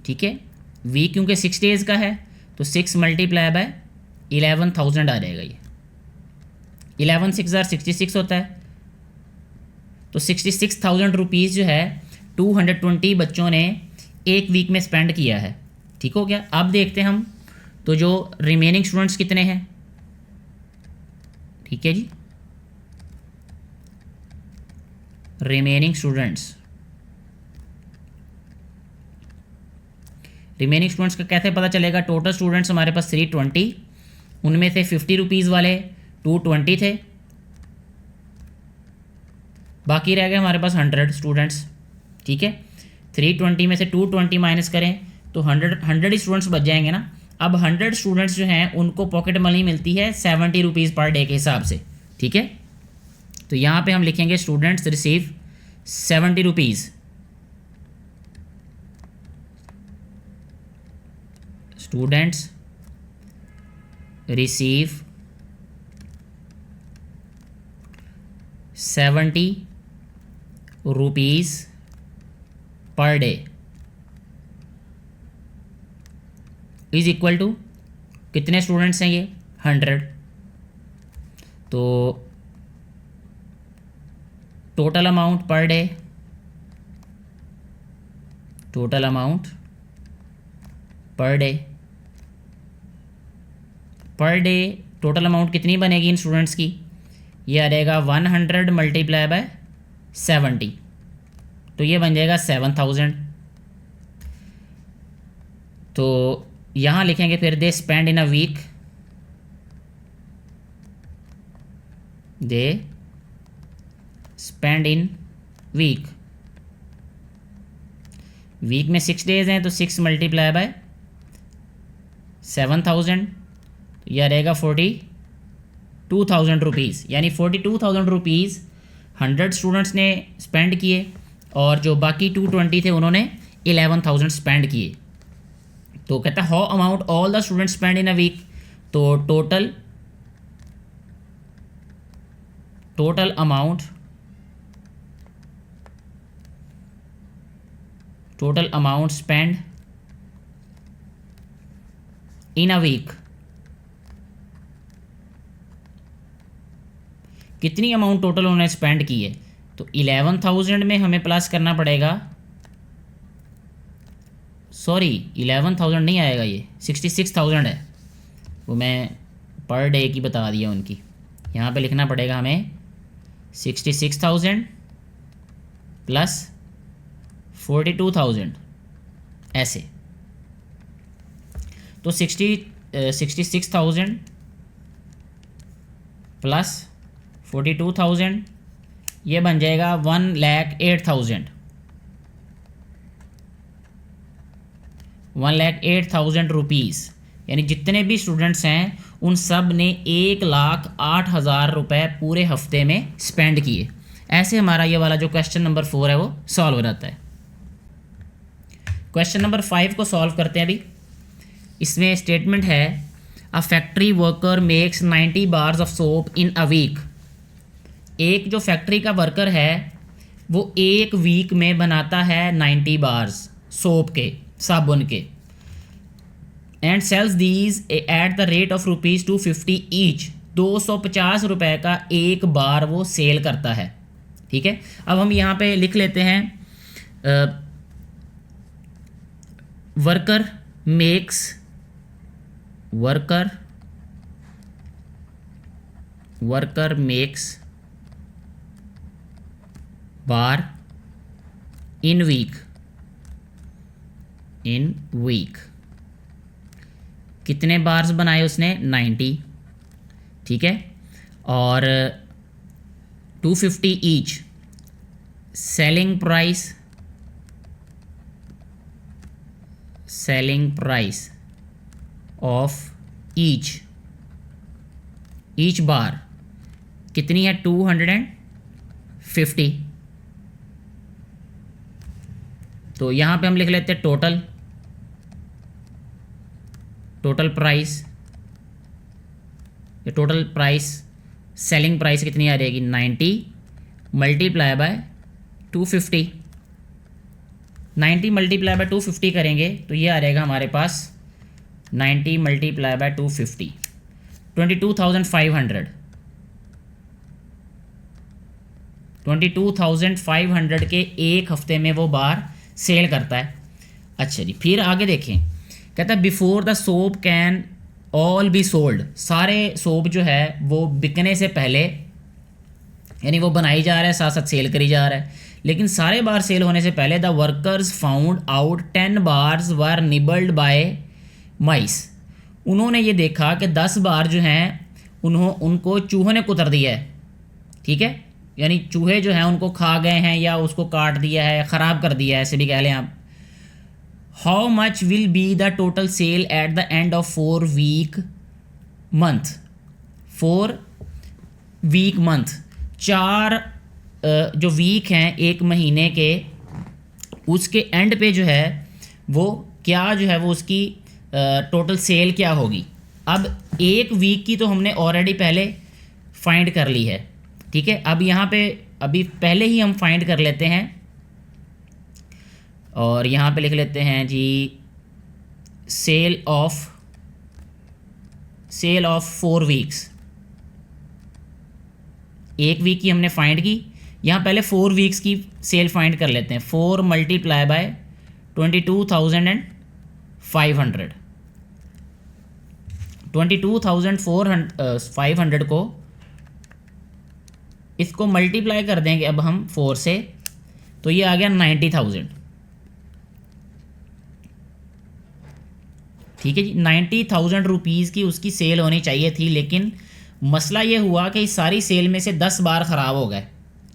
ठीक है, वीक क्योंकि 6 डेज़ का है तो 6 मल्टीप्लाई बाय 11,000 आ जाएगा ये। 11 6 66 होता है, तो 66,000 रुपीज़ जो है 220 बच्चों ने एक वीक में स्पेंड किया है। ठीक हो गया। अब देखते हैं हम तो जो रिमेनिंग स्टूडेंट्स कितने हैं। ठीक है जी, रिमेनिंग स्टूडेंट्स का कैसे पता चलेगा। टोटल स्टूडेंट्स हमारे पास 320, उनमें से 50 रुपीज़ वाले 220 थे, बाकी रह गए हमारे पास 100 स्टूडेंट्स। ठीक है, 320 में से 220 माइनस करें तो 100 स्टूडेंट्स बच जाएंगे ना। अब 100 स्टूडेंट्स जो हैं उनको पॉकेट मनी मिलती है 70 रुपीज़ पर डे के हिसाब से। ठीक है, तो यहाँ पे हम लिखेंगे students receive 70 rupees. Students receive 70 rupees per day is equal to कितने स्टूडेंट्स हैं ये 100। तो total amount per day, total amount per day, per day total amount कितनी बनेगी इन स्टूडेंट्स की, ये आ जाएगा 100 मल्टीप्लाई बाय 70, तो ये बन जाएगा 7,000। तो यहाँ लिखेंगे फिर they spend in a week, they spend in week, week में 6 डेज हैं तो 6 मल्टीप्लाई बाय 7,000, तो यह रहेगा 42,000 रुपीज़। यानी 42,000 रुपीज़ 100 स्टूडेंट्स ने स्पेंड किए और जो बाकी 220 थे उन्होंने 11,000 स्पेंड किए। तो कहता है how amount all the students spend in a week, तो total amount spend in a week, कितनी अमाउंट टोटल उन्होंने स्पेंड की है। तो 11,000 में हमें प्लस करना पड़ेगा, सॉरी 11,000 नहीं आएगा, ये 66,000 है, वो मैं पर डे की बता दिया उनकी। यहाँ पे लिखना पड़ेगा हमें 66,000 प्लस 42,000 ऐसे। तो 66,000 प्लस 42,000 ये बन जाएगा 1,08,000, 1,08,000 रुपीज़। यानी जितने भी स्टूडेंट्स हैं उन सब ने 1,08,000 रुपये पूरे हफ्ते में स्पेंड किए। ऐसे हमारा ये वाला जो क्वेश्चन नंबर 4 है वो सॉल्व हो जाता है। क्वेश्चन नंबर 5 को सॉल्व करते हैं अभी। इसमें स्टेटमेंट है a factory worker makes 90 bars of soap in a week. एक जो फैक्ट्री का वर्कर है वो एक वीक में बनाता है 90 बार्स सोप के, साबुन के, and sales these at the rate of ₹250 each. 250 रुपये का एक बार वो सेल करता है। ठीक है, अब हम यहाँ पे लिख लेते हैं worker makes bar in week, कितने बार्स बनाए उसने 90। ठीक है, और 250 each selling price of each bar कितनी है 250। तो यहाँ पे हम लिख लेते हैं टोटल प्राइस सेलिंग प्राइस कितनी आ जाएगी 90 मल्टीप्लाई बाय 250। 90 मल्टीप्लाई बाय 250 करेंगे तो ये आ जाएगा हमारे पास 90 मल्टीप्लाई बाय 250। 22,500, 22,500 के एक हफ्ते में वो बार सेल करता है। अच्छा जी, फिर आगे देखें, कहता है before the soap can all be sold, सारे सोप जो है वो बिकने से पहले, यानी वो बनाई जा रहा है साथ साथ सेल करी जा रहा है, लेकिन सारे बार सेल होने से पहले the workers found out 10 bars were nibbled by mice, उन्होंने ये देखा कि 10 बार जो हैं उनको चूहों ने कुतर दिया है। ठीक है, यानी चूहे जो हैं उनको खा गए हैं या उसको काट दिया है, ख़राब कर दिया है, ऐसे भी कह लें आप। How much will be the total sale at the end of 4 week month, 4 week month, 4 जो वीक हैं एक महीने के, उसके एंड पे जो है वो क्या जो है वो उसकी टोटल सेल क्या होगी। अब एक वीक की तो हमने ऑलरेडी पहले फाइंड कर ली है। ठीक है, अब यहाँ पे अभी पहले ही हम फाइंड कर लेते हैं और यहाँ पे लिख लेते हैं जी सेल ऑफ 4 वीक्स, एक वीक की हमने फाइंड की, यहाँ पहले 4 वीक्स की सेल फाइंड कर लेते हैं। 4 मल्टीप्लाई बाय 22,500, 22,500 को इसको मल्टीप्लाई कर देंगे अब हम 4 से, तो ये आ गया 90,000। ठीक है जी, 90,000 रुपीज़ की उसकी सेल होनी चाहिए थी, लेकिन मसला ये हुआ कि इस सारी सेल में से 10 बार ख़राब हो गए।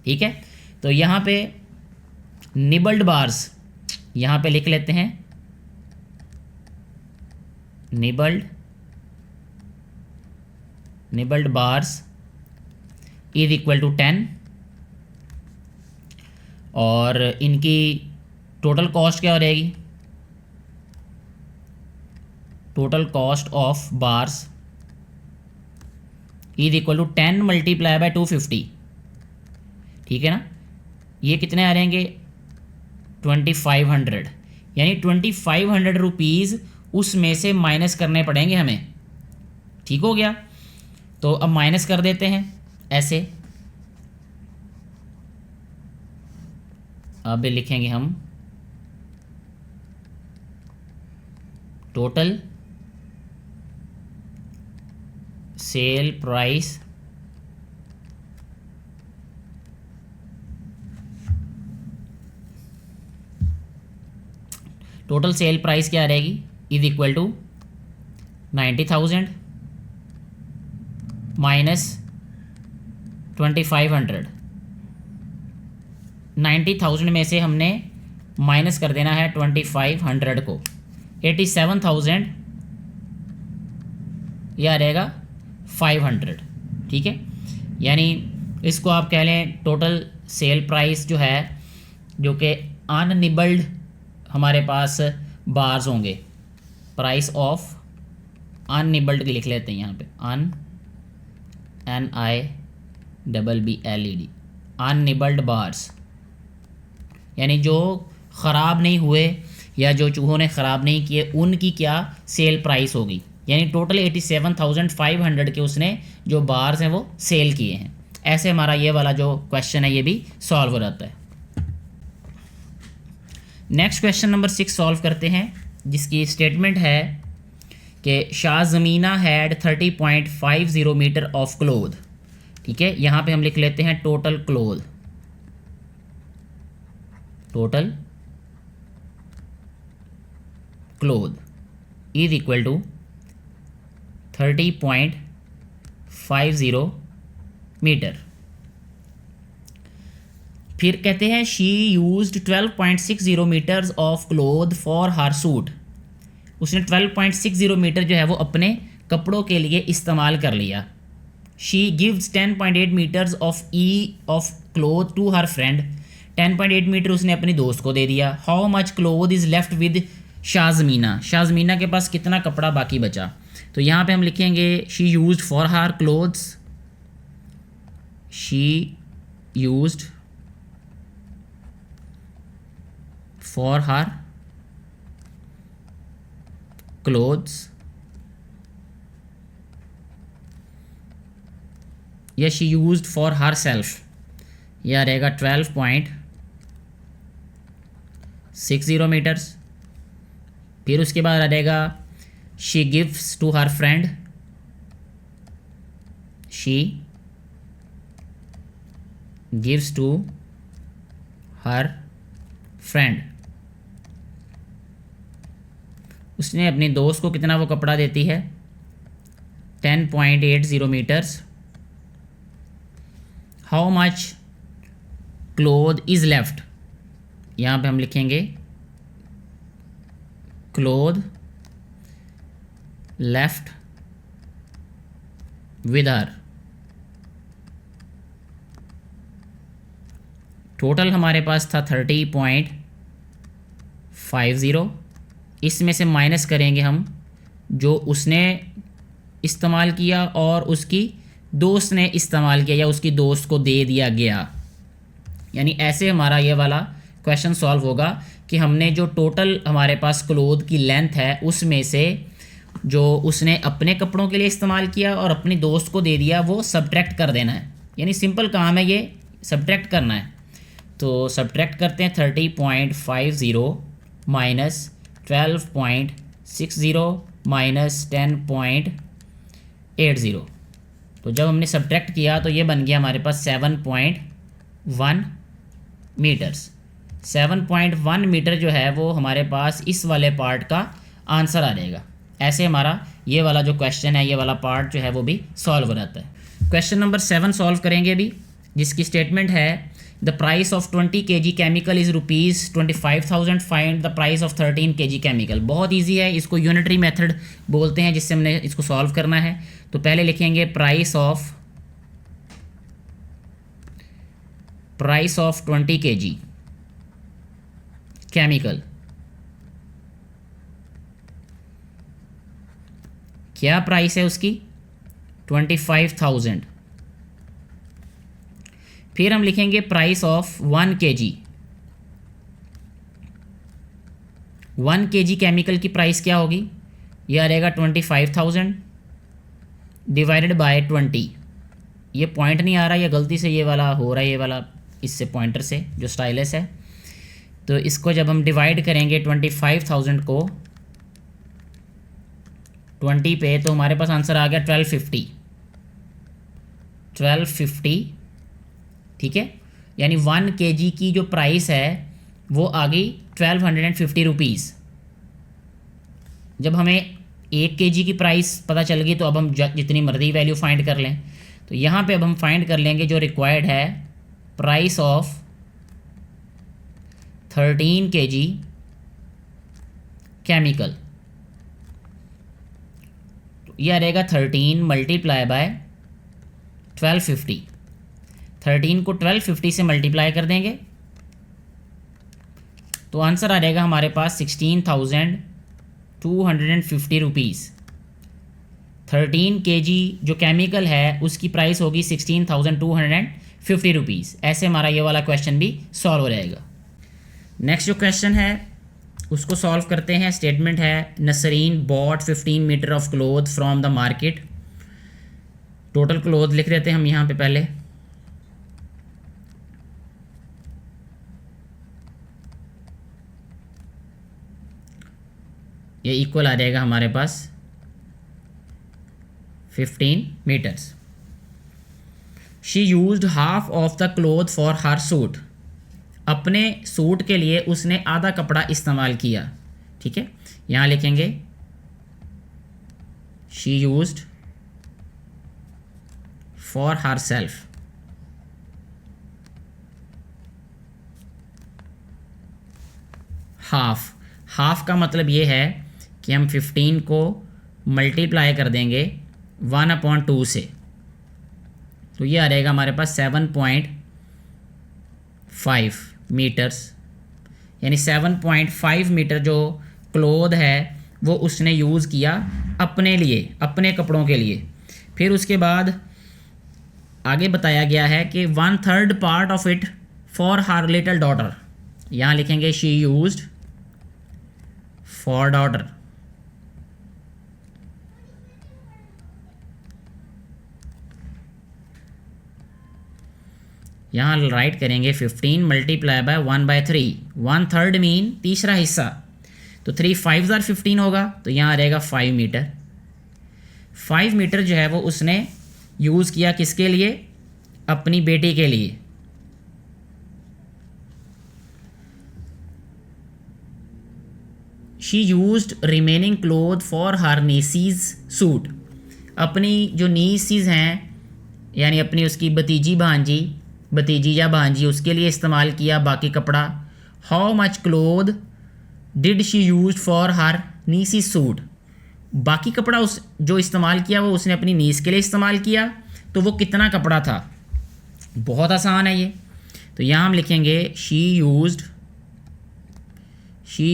ठीक है, तो यहाँ पे निबल्ड बार्स यहाँ पे लिख लेते हैं, nibbled bars is equal to 10, और इनकी टोटल कॉस्ट क्या हो रहेगी, total cost of bars is equal to 10 multiply by 250। ठीक है ना, ये कितने आ रहेंगे 2500, यानी 2500 रुपीज़ उसमें से माइनस करने पड़ेंगे हमें। ठीक हो गया, तो अब माइनस कर देते हैं ऐसे, अब लिखेंगे हम टोटल सेल प्राइस क्या रहेगी, इज इक्वल टू 90,000 माइनस 2500। 90,000 में से हमने माइनस कर देना है 2500 को, 87,000 यह रहेगा 500। ठीक है, यानी इसको आप कह लें टोटल सेल प्राइस जो है, जो कि अननिबल्ड हमारे पास बार्स होंगे, प्राइस ऑफ अननिबल्ड लिख लेते हैं यहाँ पे, NIBBLED, अननिबल्ड बार्स, यानी जो ख़राब नहीं हुए या जो चूहों ने ख़राब नहीं किए उनकी क्या सेल प्राइस होगी, यानी टोटल 87,500 के उसने जो बार्स हैं वो सेल किए हैं। ऐसे हमारा ये वाला जो क्वेश्चन है ये भी सॉल्व हो जाता है। नेक्स्ट क्वेश्चन नंबर 6 सॉल्व करते हैं, जिसकी स्टेटमेंट है कि Shahzamina had 30.50 metre of cloth. ठीक है, यहाँ पे हम लिख लेते हैं total cloth is equal to 30.50 metre. फिर कहते हैं she used 12.60 metres of cloth for her suit, उसने 12.60 मीटर जो है वो अपने कपड़ों के लिए इस्तेमाल कर लिया। She gives 10.8 meters of cloth to her friend, 10.8 meter उसने अपनी दोस्त को दे दिया। How much cloth is left with Shahzamina के पास कितना कपड़ा बाकी बचा, तो यहाँ पे हम लिखेंगे she used for her clothes, she used for her clothes या she used for herself, यह रहेगा 12.60 मीटर्स। फिर उसके बाद आ जाएगा she gives to her friend, she gives to her friend, उसने अपने दोस्त को कितना वो कपड़ा देती है, 10.80 metres. How much cloth is left, यहाँ पे हम लिखेंगे cloth left with her. Total हमारे पास था 30.50, इसमें से माइनस करेंगे हम जो उसने इस्तेमाल किया और उसकी दोस्त ने इस्तेमाल किया या उसकी दोस्त को दे दिया गया। यानी ऐसे हमारा ये वाला क्वेश्चन सॉल्व होगा कि हमने जो टोटल हमारे पास क्लोथ की लेंथ है उसमें से जो उसने अपने कपड़ों के लिए इस्तेमाल किया और अपनी दोस्त को दे दिया वो सब्ट्रैक्ट कर देना है। यानी सिंपल काम है ये, सब्ट्रैक्ट करना है। तो सब्ट्रैक्ट करते हैं 30.50 माइनस 12.60 माइनस 10.80। तो जब हमने सब्ट्रैक्ट किया तो ये बन गया हमारे पास 7.1 मीटर्स। 7.1 मीटर जो है वो हमारे पास इस वाले पार्ट का आंसर आ जाएगा। ऐसे हमारा ये वाला जो क्वेश्चन है, ये वाला पार्ट जो है वो भी सॉल्व हो जाता है। क्वेश्चन नंबर 7 सॉल्व करेंगे अभी, जिसकी स्टेटमेंट है the price of 20 kg chemical is ₹25,000, find the price of 13 kg chemical. बहुत ईजी है, इसको यूनिटरी मेथड बोलते हैं जिससे हमने इसको सॉल्व करना है। तो पहले लिखेंगे प्राइस ऑफ 20 kg केमिकल, क्या प्राइस है उसकी, 25,000। फिर हम लिखेंगे price of 1 kg। 1 kg chemical की प्राइस क्या होगी, यह आ रहेगा 25,000 डिवाइडेड बाय 20। ये पॉइंट नहीं आ रहा, ये गलती से ये वाला हो रहा है, ये वाला इससे पॉइंटर से जो स्टाइलस है। तो इसको जब हम डिवाइड करेंगे 25,000 को 20 पे, तो हमारे पास आंसर आ गया 1250। ठीक है, यानी 1 kg की जो प्राइस है वो आ गई 1250 रुपीज़। जब हमें 1 kg की प्राइस पता चल गई तो अब हम जितनी मर्जी वैल्यू फाइंड कर लें। तो यहाँ पे अब हम फाइंड कर लेंगे जो रिक्वायर्ड है, प्राइस ऑफ 13 kg केमिकल। तो यह रहेगा 13 मल्टीप्लाई बाय 1250। 13 को 1250 से मल्टीप्लाई कर देंगे तो आंसर आ जाएगा हमारे पास 16,250 रुपीज़। 13 kg जो केमिकल है उसकी प्राइस होगी 16,250 रुपीज़। ऐसे हमारा ये वाला क्वेश्चन भी सॉल्व हो जाएगा। नेक्स्ट जो क्वेश्चन है उसको सॉल्व करते हैं। स्टेटमेंट है Nasreen bought 15 metre of cloth from the market. Total cloth लिख देते हैं हम यहाँ पे पहले। ये इक्वल आ जाएगा हमारे पास 15 metres. She used half of the cloth for her suit. अपने सूट के लिए उसने आधा कपड़ा इस्तेमाल किया। ठीक है, यहाँ लिखेंगे she used for her self. Half का मतलब ये है कि हम 15 को मल्टीप्लाई कर देंगे 1/2 से, तो ये आ रहेगा हमारे पास 7.5 मीटर्स। यानी 7.5 मीटर जो क्लोथ है वो उसने यूज़ किया अपने लिए, अपने कपड़ों के लिए। फिर उसके बाद आगे बताया गया है कि 1/3 part of it for her little daughter. यहाँ लिखेंगे शी यूज्ड फॉर डॉटर। यहाँ राइट करेंगे 15 मल्टीप्लाई बाय 1/3, 1/3 मीन तीसरा हिस्सा, तो 3 5 आर 15 होगा, तो यहाँ आ रहेगा 5 मीटर। 5 मीटर जो है वो उसने यूज़ किया किसके लिए? अपनी बेटी के लिए। She used remaining cloth for her nieces suit. अपनी जो नीसीज हैं यानी अपनी उसकी भतीजी या भांजी उसके लिए इस्तेमाल किया बाकी कपड़ा। How much cloth did she use for her नीसी suit. बाकी कपड़ा उस जो इस्तेमाल किया वो उसने अपनी नीस के लिए इस्तेमाल किया, तो वो कितना कपड़ा था? बहुत आसान है ये। तो यहाँ हम लिखेंगे शी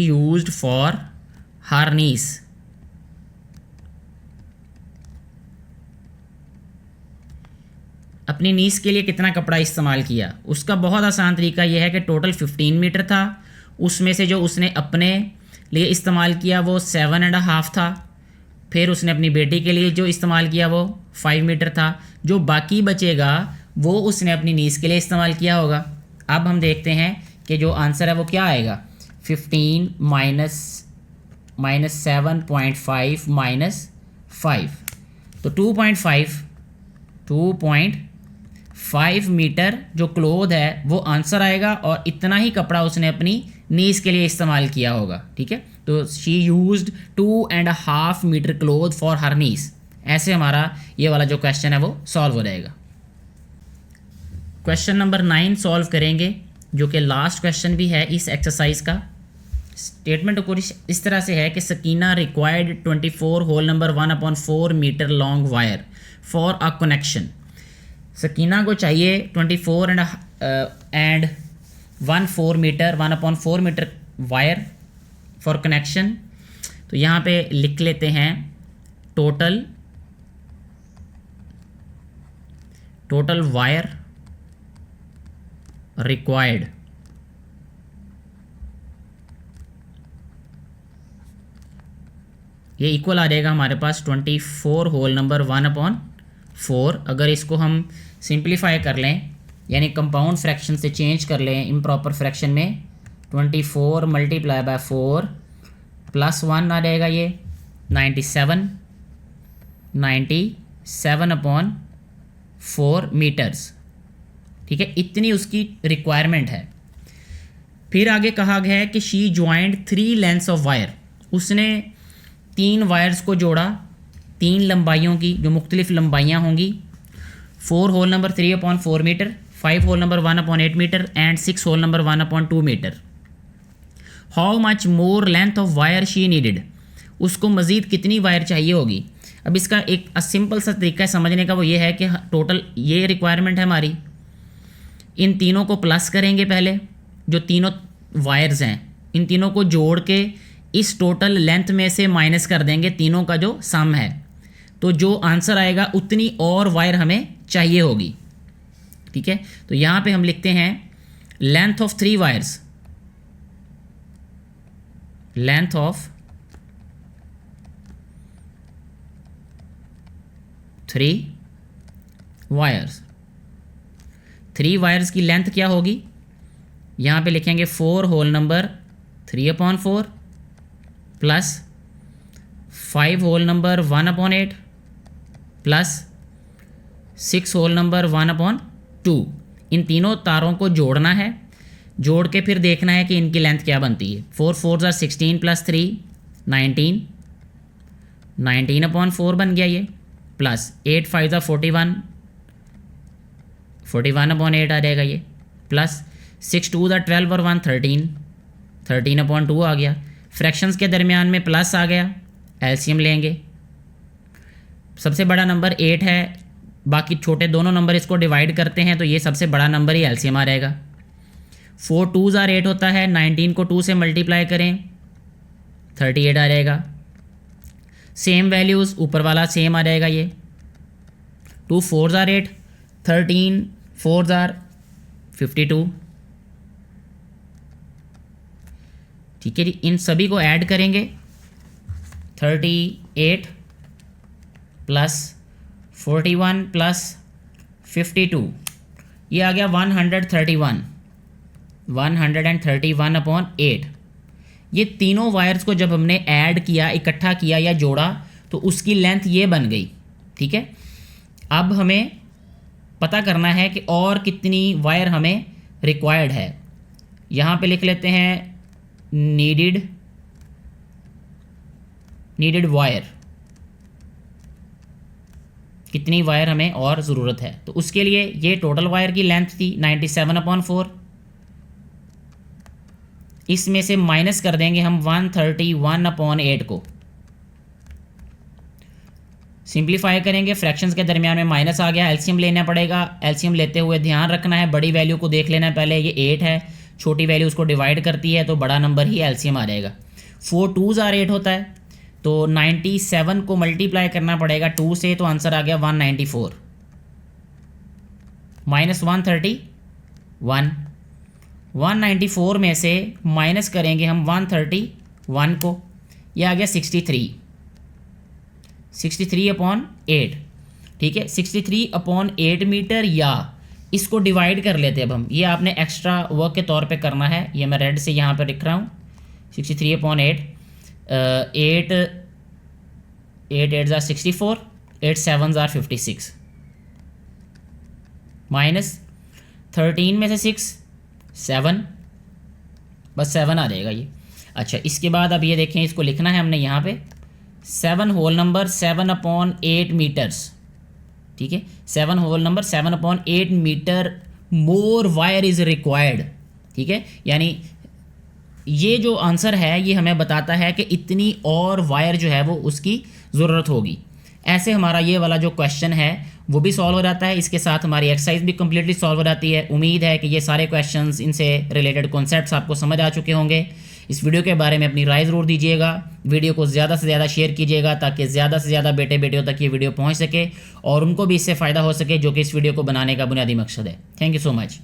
यूज्ड फॉर हर नीस। अपनी नीस के लिए कितना कपड़ा इस्तेमाल किया? उसका बहुत आसान तरीका यह है कि टोटल 15 मीटर था, उसमें से जो उसने अपने लिए इस्तेमाल किया वो 7.5 था, फिर उसने अपनी बेटी के लिए जो इस्तेमाल किया वो 5 मीटर था, जो बाकी बचेगा वो उसने अपनी नीस के लिए इस्तेमाल किया होगा। अब हम देखते हैं कि जो आंसर है वो क्या आएगा। 15 माइनस 7.5 माइनस 5, तो 2.5 मीटर जो क्लोथ है वो आंसर आएगा, और इतना ही कपड़ा उसने अपनी नीस के लिए इस्तेमाल किया होगा। ठीक है, तो she used 2.5 meter cloth for her niece. ऐसे हमारा ये वाला जो क्वेश्चन है वो सॉल्व हो जाएगा। क्वेश्चन नंबर 9 सॉल्व करेंगे, जो कि लास्ट क्वेश्चन भी है इस एक्सरसाइज का। स्टेटमेंट कुछ इस तरह से है कि Sakina required 24 whole number 1/4 metre long wire for a connection. Sakina को चाहिए 24 and 1/4 metre wire for connection. तो यहाँ पे लिख लेते हैं टोटल वायर रिक्वायर्ड। ये इक्वल आ जाएगा हमारे पास 24 होल नंबर 1/4। अगर इसको हम सिंप्लीफाई कर लें यानी कंपाउंड फ्रैक्शन से चेंज कर लें इम्प्रॉपर फ्रैक्शन में, 24 मल्टीप्लाई बाय 4 प्लस 1 आ जाएगा ये 97/4 मीटर्स। ठीक है, इतनी उसकी रिक्वायरमेंट है। फिर आगे कहा गया है कि she joint 3 lengths of wire. उसने 3 वायर्स को जोड़ा, 3 लंबाइयों की जो मुख्तलिफ लंबाइयाँ होंगी। 4 whole number 3/4 metre, 5 whole number 1/8 metre and 6 whole number 1/2 metre. How much more length of wire she needed. उसको मज़ीद कितनी वायर चाहिए होगी? अब इसका एक सिंपल सा तरीका है समझने का, वो ये है कि टोटल ये रिक्वायरमेंट है हमारी, इन तीनों को प्लस करेंगे पहले, जो तीनों वायर्स हैं इन तीनों को जोड़ के इस टोटल लेंथ में से माइनस कर देंगे तीनों का जो सम है, तो जो आंसर आएगा उतनी और वायर हमें चाहिए होगी। ठीक है, तो यहाँ पे हम लिखते हैं length of 3 wires, length of 3 wires. 3 wires की लेंथ क्या होगी? यहाँ पे लिखेंगे 4 whole number 3/4 plus 5 whole number 1/8 plus 6 whole number 1/2। इन तीनों तारों को जोड़ना है, जोड़ के फिर देखना है कि इनकी लेंथ क्या बनती है। 4 4 16 प्लस 3 19, 19/4 बन गया ये, प्लस 8 5 41, 41/8 आ जाएगा ये, प्लस 6 2 12 और 1 13, 13/2 आ गया। फ्रैक्शंस के दरमियान में प्लस आ गया, एलसीएम लेंगे। सबसे बड़ा नंबर 8 है, बाकी छोटे दोनों नंबर इसको डिवाइड करते हैं तो ये सबसे बड़ा नंबर ही एलसीएम आ रहेगा। 4 2s are 8 होता है, 19 को 2 से मल्टीप्लाई करें 38 आ जाएगा। सेम वैल्यूज़ ऊपर वाला सेम आ जाएगा ये। 2 4s are 8, 13 4s are 52। ठीक है जी, इन सभी को ऐड करेंगे 38 प्लस 41 प्लस 52, ये आ गया 131 अपॉन 8। ये तीनों वायर्स को जब हमने ऐड किया, इकट्ठा किया या जोड़ा तो उसकी लेंथ ये बन गई। ठीक है, अब हमें पता करना है कि और कितनी वायर हमें रिक्वायर्ड है। यहाँ पे लिख लेते हैं नीडेड वायर, कितनी वायर हमें और ज़रूरत है। तो उसके लिए ये टोटल वायर की लेंथ थी 97/4, इसमें से माइनस कर देंगे हम 131/8 को। सिंप्लीफाई करेंगे, फ्रैक्शंस के दरमियान में माइनस आ गया, एलसीएम लेना पड़ेगा। एलसीएम लेते हुए ध्यान रखना है, बड़ी वैल्यू को देख लेना है पहले। ये 8 है, छोटी वैल्यू उसको डिवाइड करती है तो बड़ा नंबर ही एलसीएम आ जाएगा। 4 2s are 8 होता है, तो 97 को मल्टीप्लाई करना पड़ेगा 2 से, तो आंसर आ गया 194 माइनस 131। 194 में से माइनस करेंगे हम 131 को, यह आ गया 63/8। ठीक है, 63/8 मीटर, या इसको डिवाइड कर लेते हैं अब हम। ये आपने एक्स्ट्रा वर्क के तौर पे करना है, ये मैं रेड से यहाँ पे लिख रहा हूँ। 63/8 8 8 are 64, 8 7s are 56, माइनस 13 में से 6 7, बस 7 आ जाएगा ये। अच्छा, इसके बाद अब ये देखें, इसको लिखना है हमने यहाँ पे 7 होल नंबर 7/8 मीटर्स। ठीक है, 7 whole number 7/8 metre more wire is required. ठीक है, यानी ये जो आंसर है ये हमें बताता है कि इतनी और वायर जो है वो उसकी ज़रूरत होगी। ऐसे हमारा ये वाला जो क्वेश्चन है वो भी सॉल्व हो जाता है। इसके साथ हमारी एक्सरसाइज भी कम्प्लीटली सॉल्व हो जाती है। उम्मीद है कि ये सारे क्वेश्चंस, इनसे रिलेटेड कॉन्सेप्ट्स आपको समझ आ चुके होंगे। इस वीडियो के बारे में अपनी राय ज़रूर दीजिएगा, वीडियो को ज़्यादा से ज़्यादा शेयर कीजिएगा ताकि ज़्यादा से ज़्यादा बेटे बेटियों तक ये वीडियो पहुँच सके और उनको भी इससे फ़ायदा हो सके, जो कि इस वीडियो को बनाने का बुनियादी मकसद है। Thank you so much.